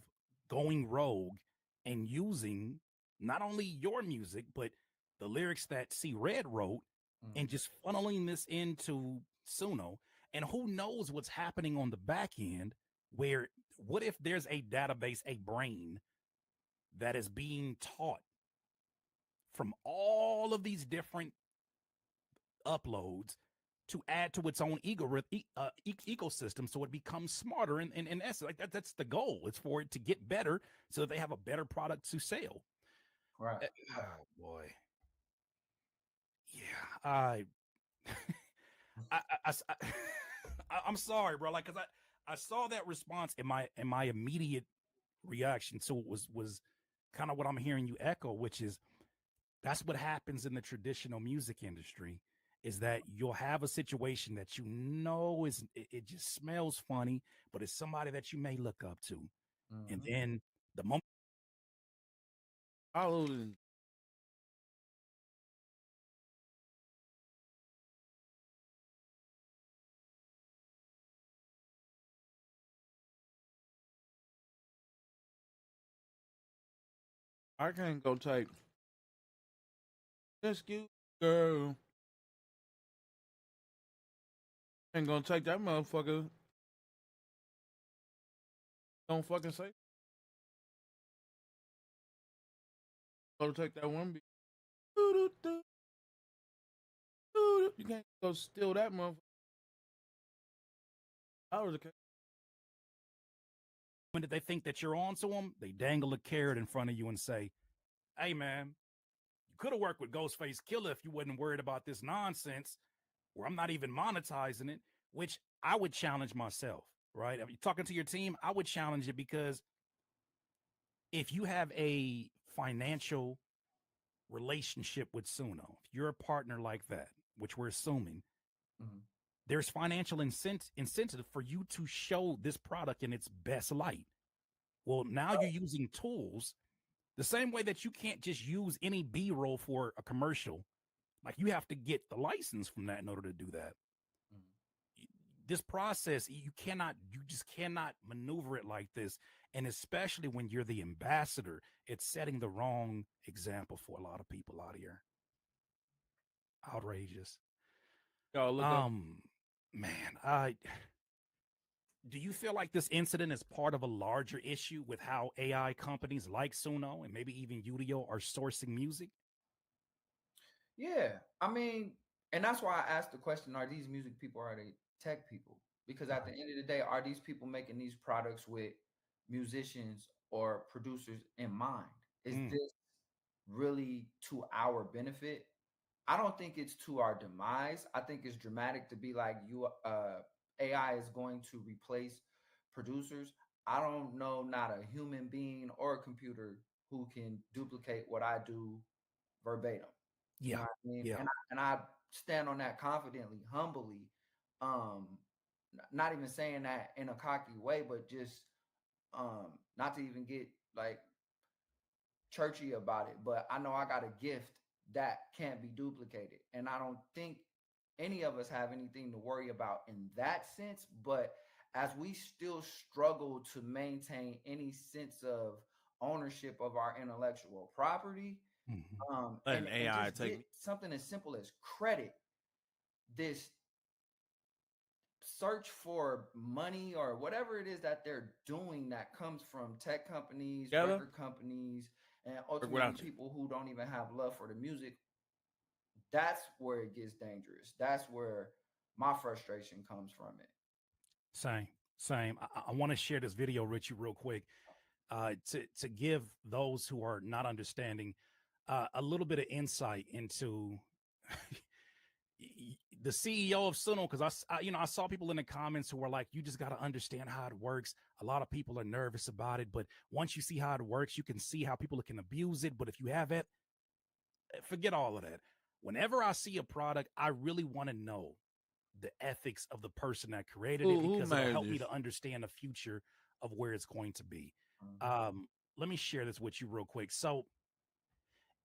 going rogue and using not only your music, but the lyrics that C Red wrote and just funneling this into Suno. And who knows what's happening on the back end where what if there's a database, a brain that is being taught from all of these different uploads to add to its own ecosystem so it becomes smarter and in essence like that's the goal. It's for it to get better so that they have a better product to sell. Right. Oh boy. Yeah. I I'm sorry, bro. Like, cause I saw that response and my immediate reaction to it was kind of what I'm hearing you echo, which is that's what happens in the traditional music industry is that you'll have a situation that it just smells funny, but it's somebody that you may look up to. And then the moment I can't go take excuse girl. Ain't gonna take that motherfucker. Don't fucking say. Go take that one beat. You can't go steal that motherfucker. I was okay. when did they think that you're on to them, they dangle a carrot in front of you and say, hey man, you could have worked with Ghostface Killer if you wasn't worried about this nonsense where I'm not even monetizing it, which I would challenge myself, right? If you're talking to your team, I would challenge it because if you have a financial relationship with Suno, if you're a partner like that, which we're assuming, there's financial incentive for you to show this product in its best light. Well, now you're using tools the same way that you can't just use any B-roll for a commercial. Like you have to get the license from that in order to do that. This process, you just cannot maneuver it like this. And especially when you're the ambassador, it's setting the wrong example for a lot of people out here. Outrageous. Y'all look up. Man, do you feel like this incident is part of a larger issue with how AI companies like Suno and maybe even Udio are sourcing music? Yeah. I mean, and that's why I asked the question, are these music people, or are they tech people? Because at the end of the day, are these people making these products with musicians or producers in mind? Is this really to our benefit? I don't think it's to our demise. I think it's dramatic to be like AI is going to replace producers. I don't know not a human being or a computer who can duplicate what I do verbatim. You know Yeah. what I mean? Yeah. And I stand on that confidently, humbly. Not even saying that in a cocky way, but just not to even get like churchy about it, but I know I got a gift that can't be duplicated. And I don't think any of us have anything to worry about in that sense. But as we still struggle to maintain any sense of ownership of our intellectual property, Let an and AI just take get something as simple as credit, this search for money or whatever it is that they're doing that comes from tech companies, Together? record companies, and ultimately without you. people who don't even have love for the music. That's where it gets dangerous. That's where my frustration comes from it. Same. I want to share this video, Richie, real quick, to give those who are not understanding a little bit of insight into the CEO of Suno, because I saw people in the comments who were like, you just got to understand how it works. A lot of people are nervous about it, but once you see how it works, you can see how people can abuse it. But if you have it, forget all of that. Whenever I see a product, I really want to know the ethics of the person that created it, because it'll help me to understand the future of where it's going to be. Let me share this with you real quick. So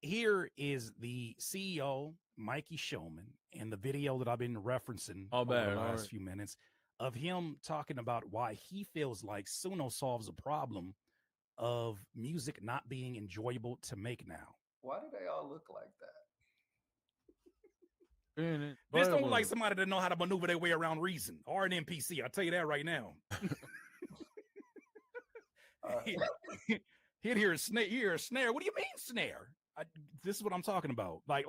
here is the CEO, Mikey Showman, and the video that I've been referencing over the last few minutes of him talking about why he feels like Suno solves a problem of music not being enjoyable to make now. Why do they all look like that? This don't like somebody that know how to maneuver their way around reason or an NPC. I'll tell you that right now. Hit here a snare. Here a snare. What do you mean snare? This is what I'm talking about. Like,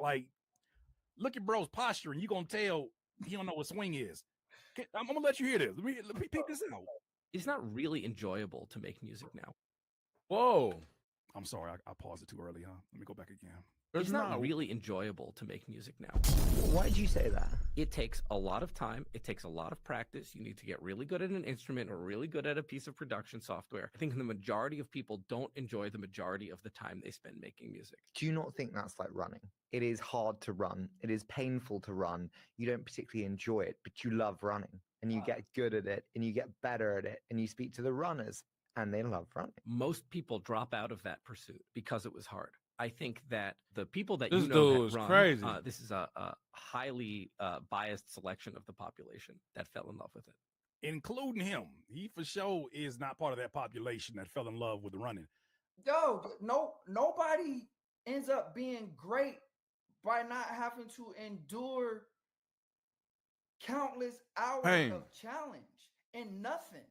look at bro's posture, and you gonna tell he don't know what swing is. I'm gonna let you hear this. Let me peep this out. It's not really enjoyable to make music now. Whoa. I'm sorry, I paused it too early, huh? Let me go back again. It's not really enjoyable to make music now. Why did you say that? It takes a lot of time. It takes a lot of practice. You need to get really good at an instrument or really good at a piece of production software. I think the majority of people don't enjoy the majority of the time they spend making music. Do you not think that's like running? It is hard to run. It is painful to run. You don't particularly enjoy it, but you love running and you get good at it and you get better at it and you speak to the runners and they love running. Most people drop out of that pursuit because it was hard. I think that the people that This you know dude that run, crazy. This is a highly biased selection of the population that fell in love with it. Including him. He for sure is not part of that population that fell in love with running. Yo, nobody ends up being great by not having to endure countless hours of challenge and nothing.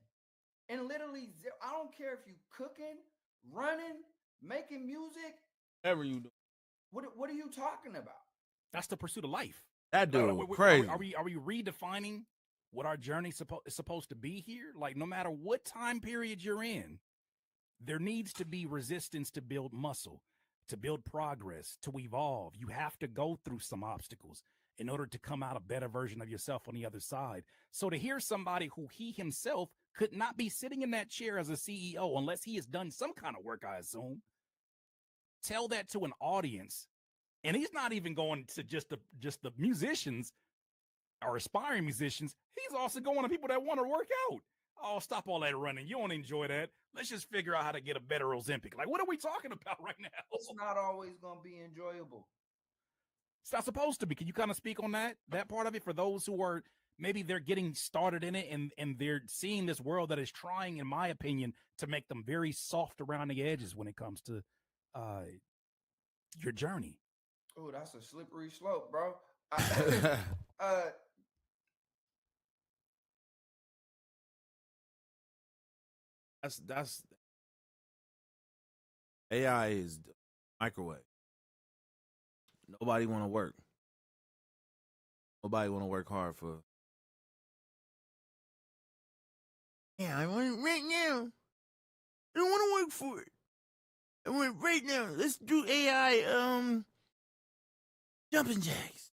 And literally, I don't care if you cooking, running, making music. Whatever you do. What are you talking about? That's the pursuit of life. That dude crazy. Are we redefining what our journey is supposed to be here? Like, no matter what time period you're in, there needs to be resistance to build muscle, to build progress, to evolve. You have to go through some obstacles in order to come out a better version of yourself on the other side. So to hear somebody who he himself could not be sitting in that chair as a CEO unless he has done some kind of work, I assume, tell that to an audience, and he's not even going to just the musicians or aspiring musicians. He's also going to people that want to work out. Oh, stop all that running. You don't enjoy that. Let's just figure out how to get a better Ozempic. Like, what are we talking about right now? It's not always going to be enjoyable. It's not supposed to be. Can you kind of speak on that part of it for those who are maybe they're getting started in it and they're seeing this world that is trying, in my opinion, to make them very soft around the edges when it comes to your journey? Oh, that's a slippery slope, bro. That's AI is microwave. Nobody want to work. Nobody want to work hard for. Yeah, I want it right now. I don't want to work for it. I want it right now. Let's do AI. Jumping jacks.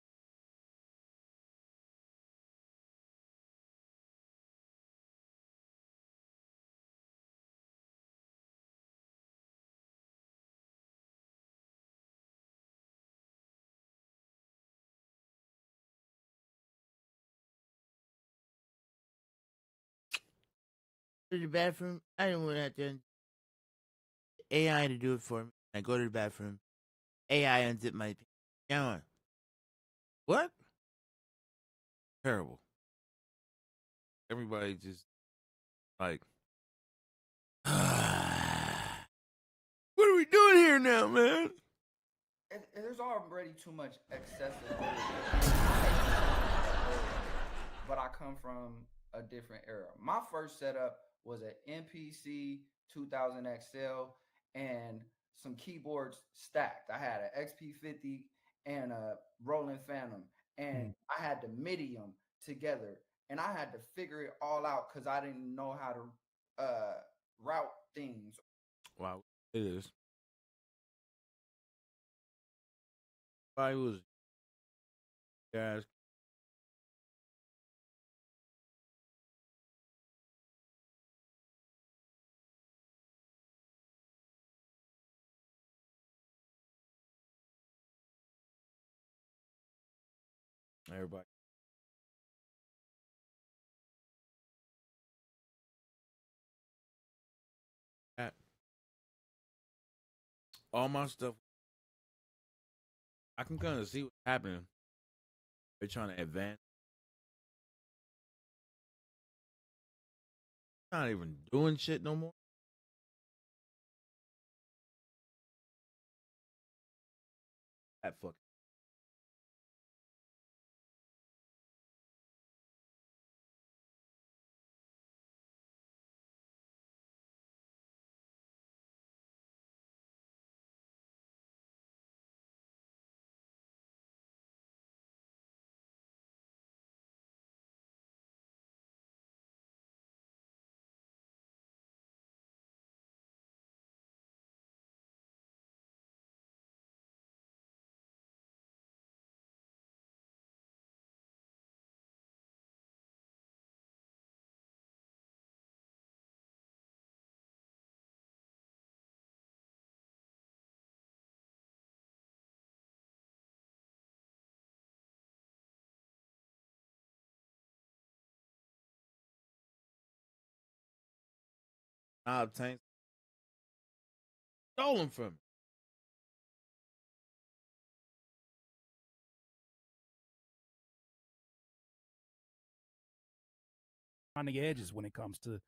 To the bathroom. I don't want to have to AI to do it for me. I go to the bathroom. AI unzip my pants. What? Terrible. Everybody just like, what are we doing here now, man? There's already too much accessibility. But I come from a different era. My first setup was an MPC 2000 XL and some keyboards stacked. I had an XP50 and a Roland Phantom, and I had to MIDI them together, and I had to figure it all out because I didn't know how to route things. wow, it is. I was, guys. Everybody. All my stuff, I can kind of see what's happening. They're trying to advance. Not even doing shit no more. That fucking. I obtained stolen from me. On the edges when it comes to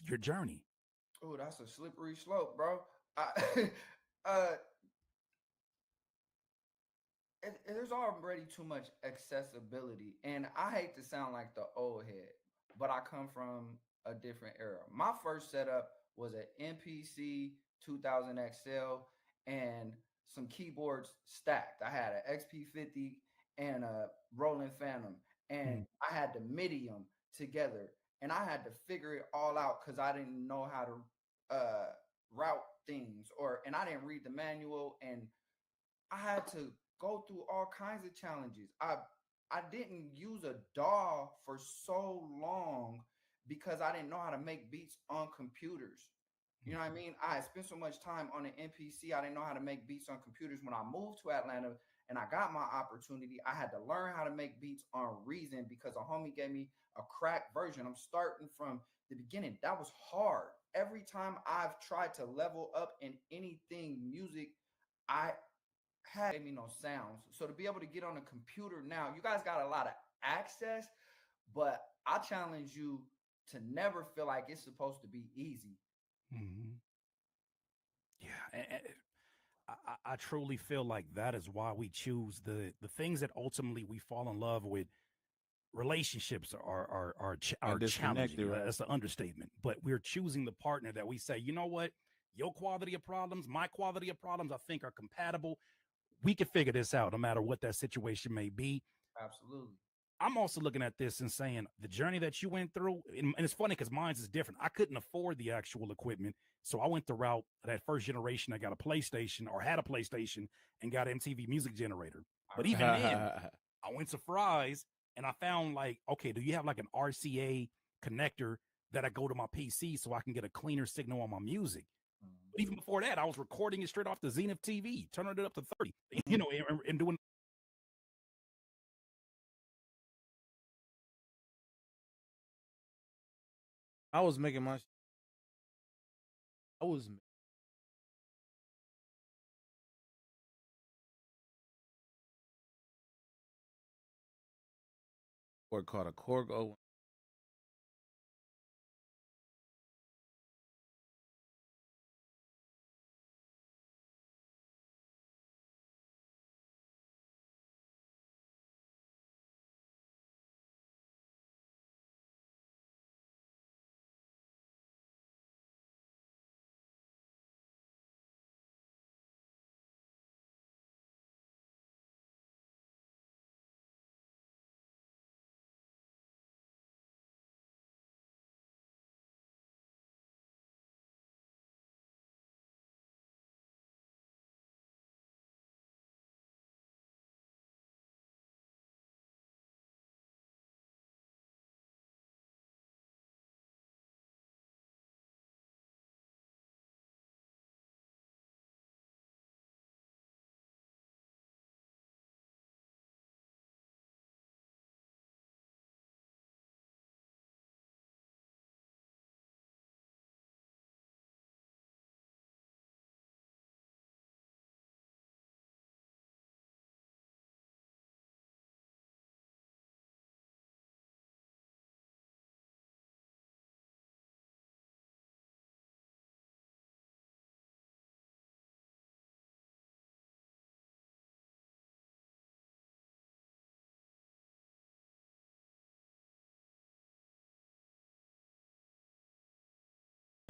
your journey. Oh, that's a slippery slope, bro. I, uh, there's already too much accessibility, and I hate to sound like the old head, but I come from a different era. My first setup was an MPC 2000 XL and some keyboards stacked. I had an XP50 and a Roland Phantom, and I had to MIDI them together, and I had to figure it all out because I didn't know how to route things, and I didn't read the manual, and I had to go through all kinds of challenges. I didn't use a DAW for so long because I didn't know how to make beats on computers. You know what I mean? I had spent so much time on an MPC, I didn't know how to make beats on computers. When I moved to Atlanta and I got my opportunity, I had to learn how to make beats on Reason because a homie gave me a cracked version. I'm starting from the beginning. That was hard. Every time I've tried to level up in anything music, I had me no sounds. So to be able to get on a computer now, you guys got a lot of access, but I challenge you to never feel like it's supposed to be easy. Yeah, I truly feel like that is why we choose the things that ultimately we fall in love with. Relationships are challenging. Right? That's an understatement. But we're choosing the partner that we say, you know what, your quality of problems, my quality of problems, I think are compatible. We can figure this out no matter what that situation may be. Absolutely. I'm also looking at this and saying the journey that you went through, and it's funny because mine's is different. I couldn't afford the actual equipment, so I went the route that first generation. I got a PlayStation or had a PlayStation and got an MTV Music Generator. But even then, I went to Fry's and I found like, okay, do you have like an RCA connector that I go to my PC so I can get a cleaner signal on my music? But even before that, I was recording it straight off the Zenith TV, turning it up to 30, you know, and doing. I was making my. I was. Or called a Korg 01.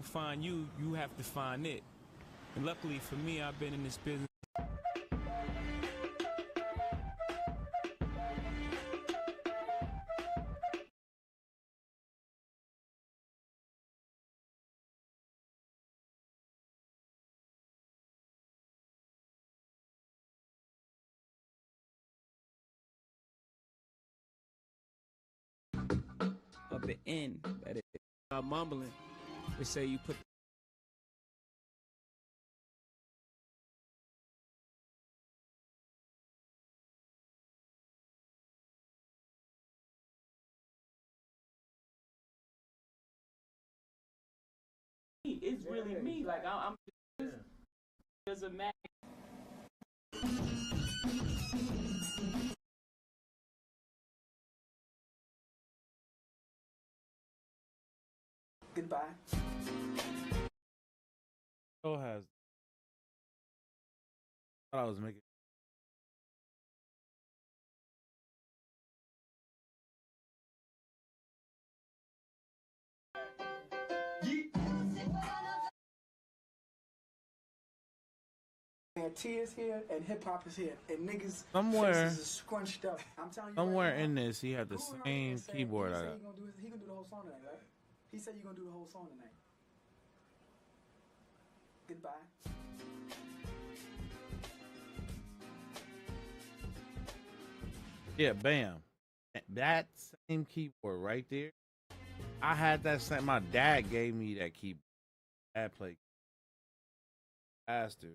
Find you, you have to find it. And luckily for me, I've been in this business. Of the end, that is mumbling. They say you put. It's really me. Like I'm just a man. Goodbye. Still has. Thought I was making. Man, T is here and hip hop is here, and niggas Somewhere- faces is scrunched up. I'm telling you. Somewhere right now, in this, he had the same keyboard I got. He gonna do the whole song tonight, right? He said you're gonna do the whole song tonight. Goodbye. Yeah, bam. That same keyboard right there. I had that same. My dad gave me that keyboard. Dad played. Faster.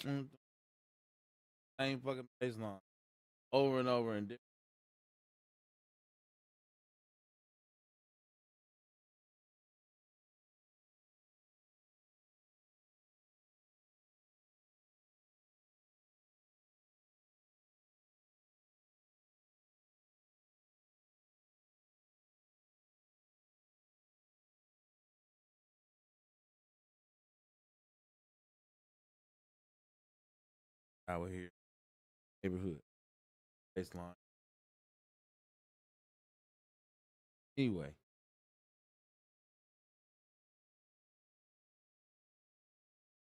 Same fucking bass line. Over and over and out here, neighborhood, baseline. Anyway.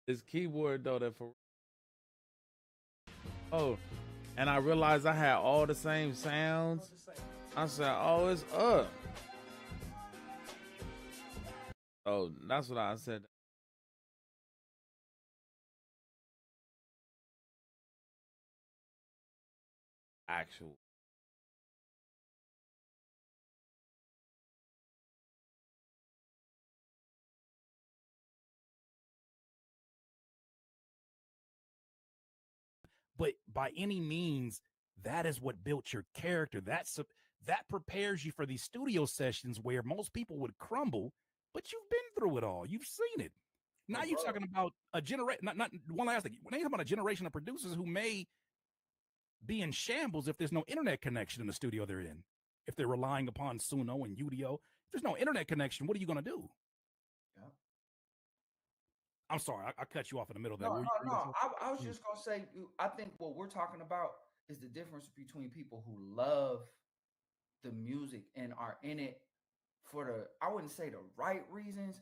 This keyboard though, that for and I realized I had all the same sounds. I said, "Oh, it's up." Oh, that's what I said. Actual. But by any means, that is what built your character. That prepares you for these studio sessions where most people would crumble, but you've been through it all. You've seen it. Now you're talking about a generation. Not one last thing. When you're talking about a generation of producers who may be in shambles if there's no internet connection in the studio they're in. If they're relying upon Suno and UDO, if there's no internet connection, what are you going to do? Yeah. I'm sorry, I cut you off in the middle of that. No. I was just gonna say, I think what we're talking about is the difference between people who love the music and are in it for I wouldn't say the right reasons,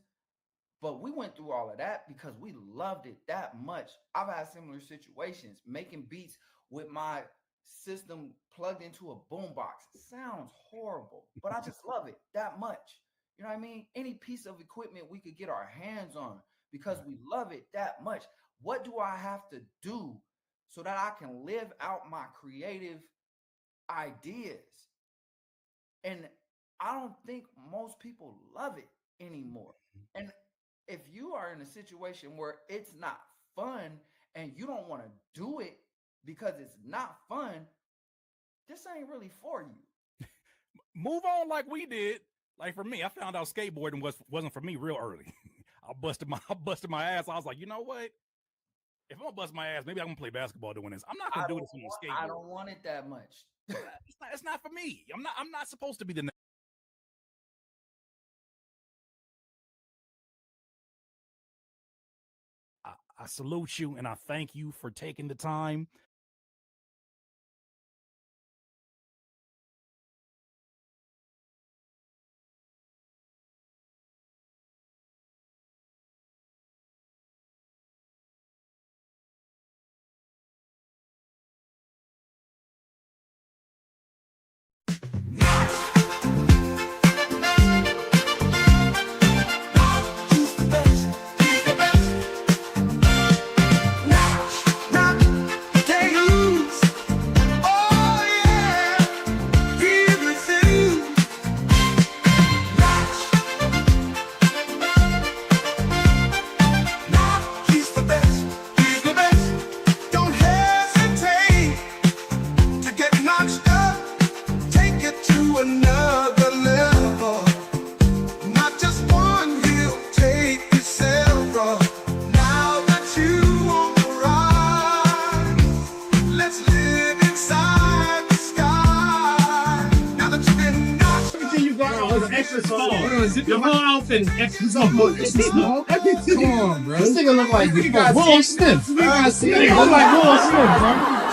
but we went through all of that because we loved it that much. I've had similar situations making beats with my system plugged into a boombox. It sounds horrible, but I just love it that much. You know what I mean? Any piece of equipment we could get our hands on because we love it that much. What do I have to do so that I can live out my creative ideas? And I don't think most people love it anymore. And if you are in a situation where it's not fun and you don't want to do it because it's not fun, this ain't really for you. Move on like we did. Like for me, I found out skateboarding wasn't for me real early. I busted my ass. I was like, you know what? If I'm gonna bust my ass, maybe I'm gonna play basketball doing this. I'm not gonna do this on a skateboard. I don't want it that much. It's not for me. I'm not supposed to be the I salute you and I thank you for taking the time. Your whole outfit extra small. Come on, bro. This nigga look like Will Smith. This nigga look like Will Smith, bro.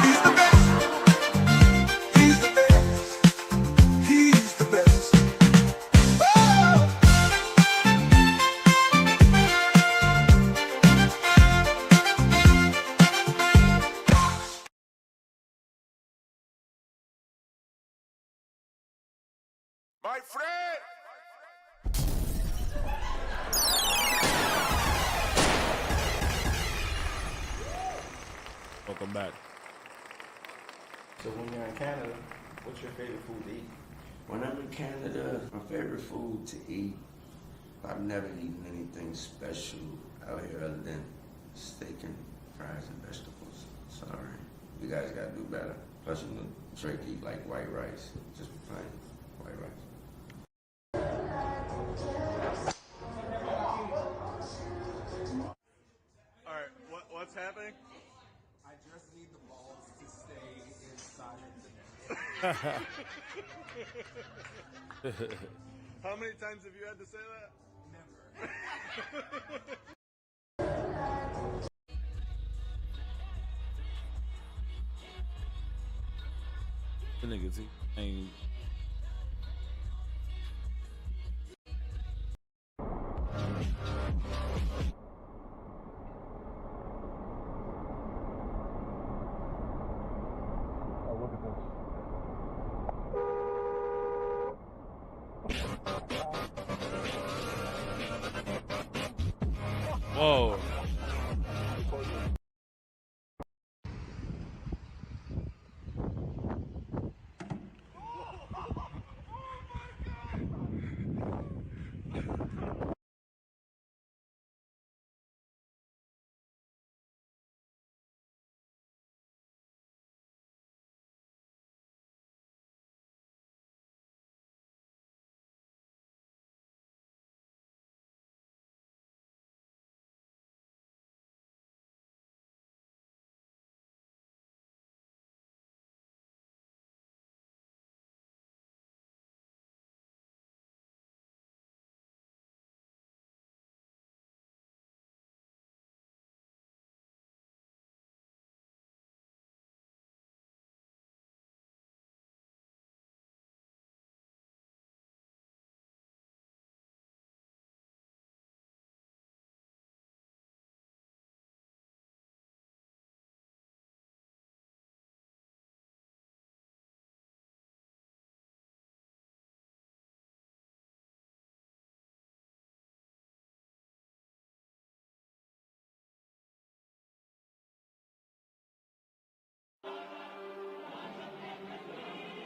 My friend! Welcome back. So when you're in Canada, what's your favorite food to eat? When I'm in Canada, my favorite food to eat, I've never eaten anything special out here other than steak and fries and vegetables. Sorry. You guys gotta do better. Plus, you know, Drake eat like white rice. Just plain white rice. Alright, what's happening? I just need the balls to stay inside the net. How many times have you had to say that? Never. The niggas, he ain't. Oh, look at this. Whoa.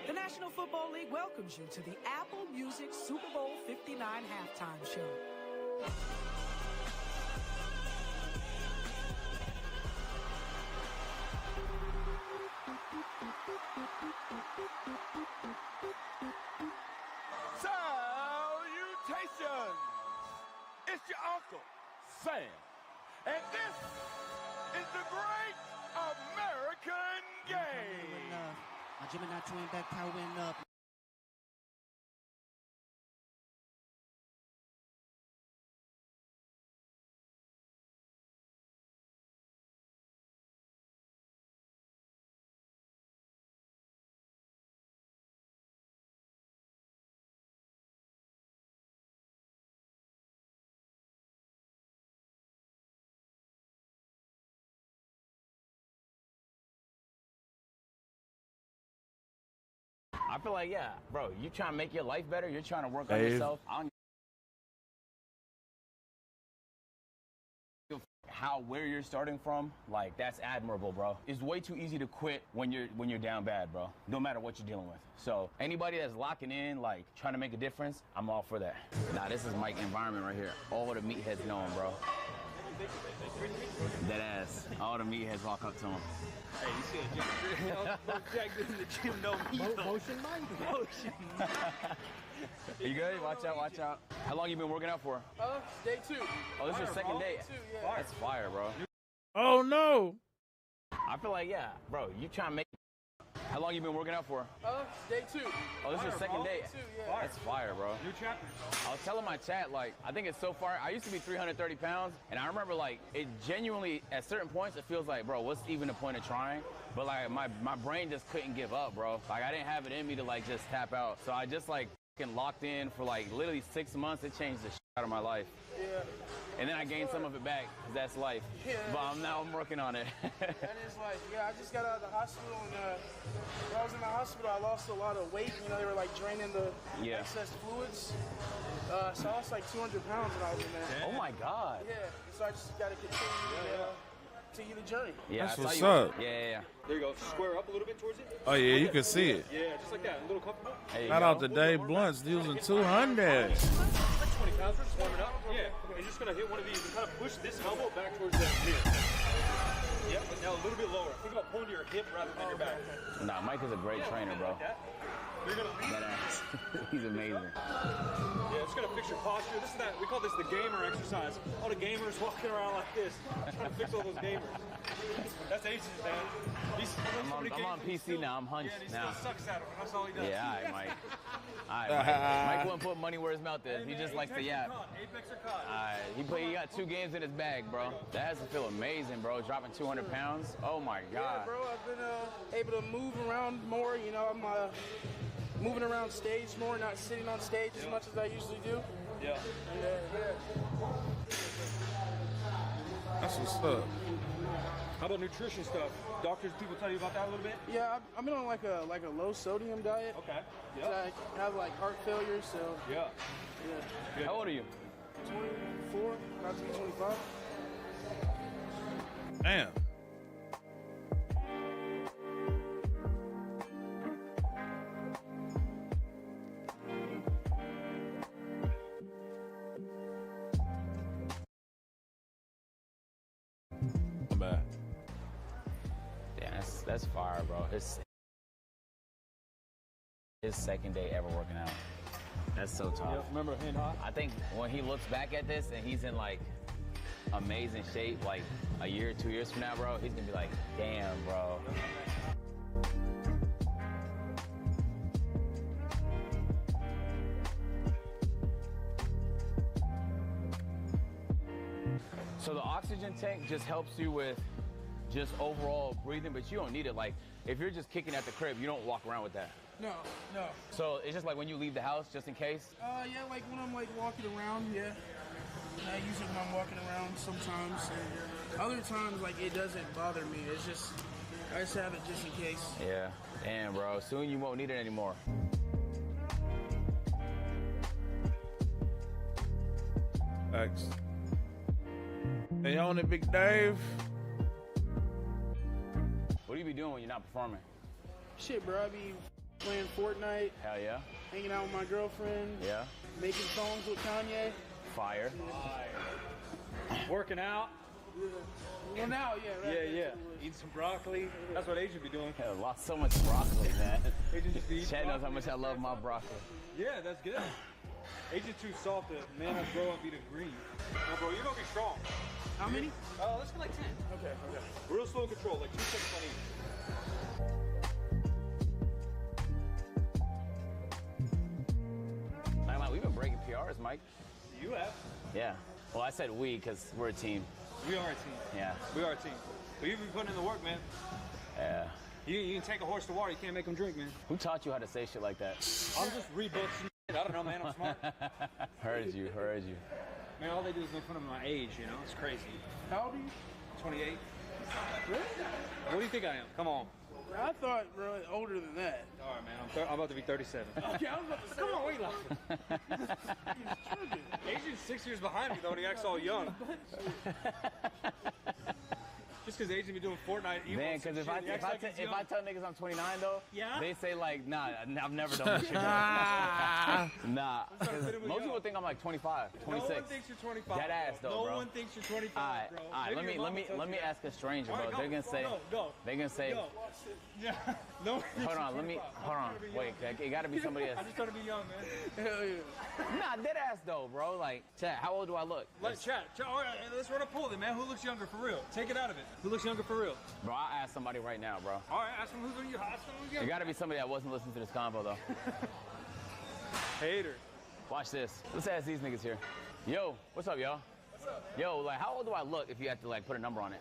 The National Football League welcomes you to the Apple Music Super Bowl 59 halftime show. Salutations! It's your Uncle Sam, and this is the Great American Game. My Gemini twin back powering up. I feel like, yeah, bro, you trying to make your life better, you're trying to work on Dave. yourself. I don't give a where you're starting from, like, that's admirable, bro. It's way too easy to quit when you're down bad, bro. No matter what you're dealing with. So anybody that's locking in, like, trying to make a difference, I'm all for that. Nah, this is Mike's environment right here. All the meatheads know him, bro. Dead ass. All the meatheads walk up to him. Hey, you see a Jack in the gym, no me. Motion Mike. Motion. You good? Watch out, watch out. How long you been working out for? Day 2. Oh, this is your second bro. day? Day 2, yeah. That's fire, bro. Oh no. I feel like, yeah, bro, you trying to make. How long you been working out for? Day 2. Oh, this is your second day? Day 2, yeah. That's fire, bro. New chapter. I was telling my chat, like, I think it's so far. I used to be 330 pounds, and I remember, like, it genuinely, at certain points, it feels like, bro, what's even the point of trying? But, like, my brain just couldn't give up, bro. Like, I didn't have it in me to, like, just tap out. So I just, like, locked in for, like, literally 6 months. It changed the shit out of my life. Yeah. And then I gained some of it back, because that's life. Yeah. But now I'm working on it. That is life. Yeah, I just got out of the hospital, and when I was in the hospital, I lost a lot of weight. You know, they were, like, draining the excess fluids. So I lost, like, 200 pounds when I was in there. Oh, my God. Yeah. So I just got to continue the journey. Yeah, That's I saw what's you. up. Yeah. There you go. Square up a little bit towards it. Oh yeah, you can see it. Yeah, just like that. A little comfortable. Shout out to Dave Blunts using 200. 20 pounds. We're just warming up. Yeah. And you're just going to hit one of these and kind of push this elbow back towards that knee. Yep, but now a little bit lower. Think about pulling to your hip rather than your back. Nah, Mike is a great trainer, bro. That ass. He's amazing. Yeah, it's gonna fix your posture. This is that. We call this the gamer exercise. All the gamers walking around like this, trying to fix all those gamers. That's Ace's, man. I'm on PC now. I'm hunched he now. still sucks at it, and that's all he does. Yeah, all right, Mike. All right, Mike. Mike wouldn't put money where his mouth is. He just likes to yap. Apex or COD? All right, he got 2 games in his bag, bro. That has to feel amazing, bro. Dropping 200 pounds. Oh my Yeah, God. bro. I've been able to move around more. You know, I'm moving around stage more, not sitting on stage as much as I usually do. Yeah. And yeah. That's what's up. How about nutrition stuff? Doctors, people tell you about that a little bit? Yeah, I've been on like a low sodium diet. Okay. 'Cause I have like heart failure, so. Yeah. Yeah. How old are you? 24, about to be 25. Damn. I'm back. Yeah, that's fire, bro. His second day ever working out. That's so tough. Yeah, remember him, huh? I think when he looks back at this and he's in like amazing shape, like a year, 2 years from now, bro, he's gonna be like, damn, bro. So the oxygen tank just helps you with just overall breathing, but you don't need it. Like, if you're just kicking at the crib, you don't walk around with that. No. So it's just like when you leave the house, just in case? Yeah, like when I'm like walking around, yeah. I use it when I'm walking around sometimes. And other times, like it doesn't bother me. It's just, I just have it just in case. Yeah. Damn, bro. Soon you won't need it anymore. Thanks. Hey, on it, Big Dave. What do you be doing when you're not performing? Shit, bro. I be playing Fortnite, Hell yeah. hanging out with my girlfriend, Yeah. making songs with Kanye. Fire. Working out. Well, now, yeah, right. Yeah. Eating some broccoli. That's what Agent be doing. Yeah, lost so much broccoli, man. Agent just be eating Chad knows how broccoli. much I love my broccoli. Yeah, that's good. Agent too soft. The man will grow up eating green. No, bro, you're gonna be strong. How many? Let's go like 10. Okay. Real slow control, like 2 seconds on each. We've been breaking PRs, Mike. You have. Yeah. Well, I said we because we're a team. We are a team. Yeah. We are a team. But you've been putting in the work, man. Yeah. You can take a horse to water, you can't make him drink, man. Who taught you how to say shit like that? I'm just read books and shit. I don't know, man. I'm smart. Heard you. Man, all they do is make fun of my age, you know? It's crazy. How old are you? 28. Really? What do you think I am? Come on. I thought really older than that. All right, man. I'm about to be 37. Okay, I was about to say. Come on, what are you laughing? Adrian's 6 years behind me, though, and he acts all young. Just because Adrian be doing Fortnite. Man, because if I tell niggas I'm 29 though, Yeah? they say like, nah, I've never done this shit. Nah, because most people think I'm like 25, 26. No one thinks you're 25. Dead ass though, bro. No one thinks you're 25, All right, bro. all right. Let me ask a stranger, bro. They're gonna say, they're gonna say. Yeah. No. Hold on, wait. It gotta be somebody else. I'm just trying to be young, man. Hell yeah. Nah, dead ass though, bro. Like, chat. How old do I look? Let's chat. All right, let's run a poll then, man. Who looks younger for real? Take it out of it. Who looks younger for real? Bro, I'll ask somebody right now, bro. All right, ask them who's younger. It gotta be somebody that wasn't listening to this convo though. Hater. Watch this. Let's ask these niggas here. Yo, what's up, y'all? What's up? Yo, like, how old do I look if you had to like put a number on it?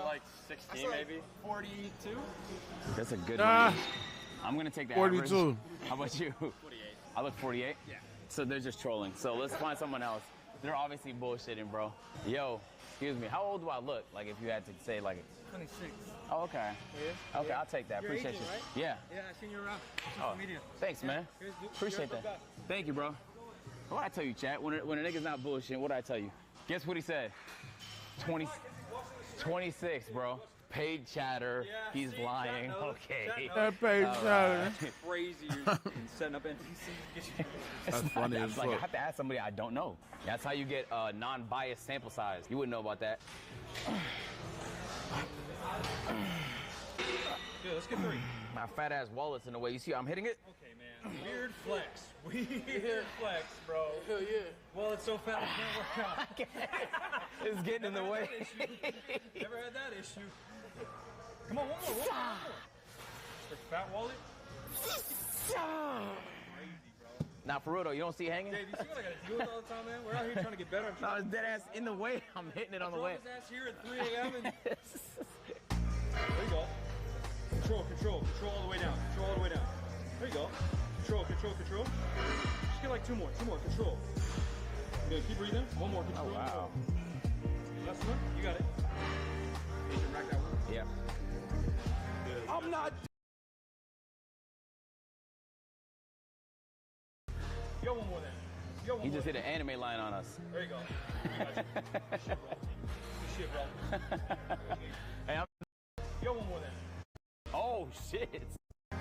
Like 16 maybe. 42. That's a good one. I'm gonna take the 42. average. How about you? 48. I look 48? Yeah. So they're just trolling. So let's find someone else. They're obviously bullshitting, bro. Yo, excuse me. How old do I look? Like if you had to say like 26. Oh, okay. Yeah. Okay, I'll take that. You're Appreciate Asian, you. right? Yeah. Yeah, I've seen you around. Oh, Social media. thanks, man. Appreciate that. Thank you, bro. What I tell you, chat? When a nigga's not bullshitting, what I tell you? Guess what he said? 26, bro. Paid chatter. Yeah, He's see, lying. chat knows. Okay. Chat knows. That paid chatter. Crazy. Setting up NPCs. That's funny as Like, I fuck. have to ask somebody I don't know. That's how you get non-biased sample size. You wouldn't know about that. Yeah, let's get 3. My fat ass wallet's in the way. You see how I'm hitting it? Okay, man. Weird flex. Weird flex, bro. Hell yeah. Well, it's so fat it can't work out. It's getting in the way. Never had that issue. Come on, one more. For fat wallet? Crazy, bro. Nah, for real though, you don't see it hanging? Dave, you see what I gotta deal with all the time, man? We're out here trying to get better. No, it's dead ass in the way. I'm hitting it on the way. His ass here at 3 a.m. and There you go. Control, control, control all the way down. Control all the way down. There you go. Control, control, control. Just get like two more, control. Good, keep breathing. One more, control. Oh, wow. Last one, you got it. You can rack that one. Yeah. Good. I'm not. Yo, one more then. Yo, one He more. just hit an anime line on us. There you go. Shit, bro. Shit, bro. Hey, I'm... Yo, one more then. Oh, shit.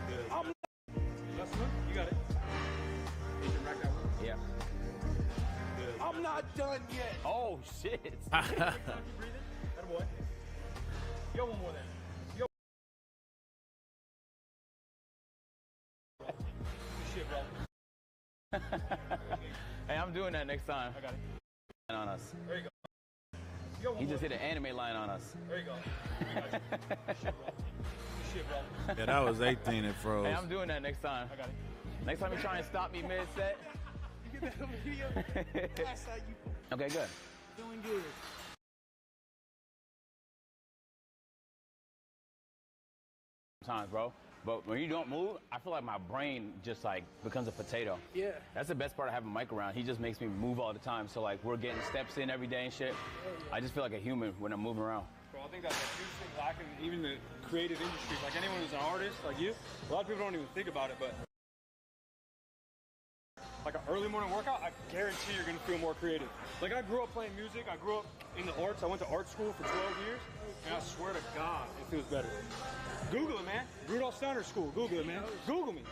Good. Last one, you got it. You can rack that one. Yeah. Good. I'm not done yet. Oh, shit. Keep breathing. That boy. Yo, one more then. Yo. Shit, bro. Hey, I'm doing that next time. I got it. On us. There you go. Yo, one He more. just hit an anime line on us. There you go. Shit, bro. Shit, bro. Yeah, that was 18 and froze. Hey, I'm doing that next time. I got it. Next time you try and stop me mid-set. You get that on video? That's how you Okay, good. doing good. Times, bro. But when you don't move, I feel like my brain just like becomes a potato. Yeah. That's the best part of having Mike around. He just makes me move all the time. So like we're getting steps in every day and shit. I just feel like a human when I'm moving around. Bro, I think that's a huge thing lacking even the creative industry. Like anyone who's an artist, like you, a lot of people don't even think about it, but like an early morning workout, I guarantee you're gonna feel more creative. Like I grew up playing music, I grew up in the arts, I went to art school for 12 years, and I swear to God, it feels better. Google it, man. Rudolph Steiner School, Google it, man. Google me.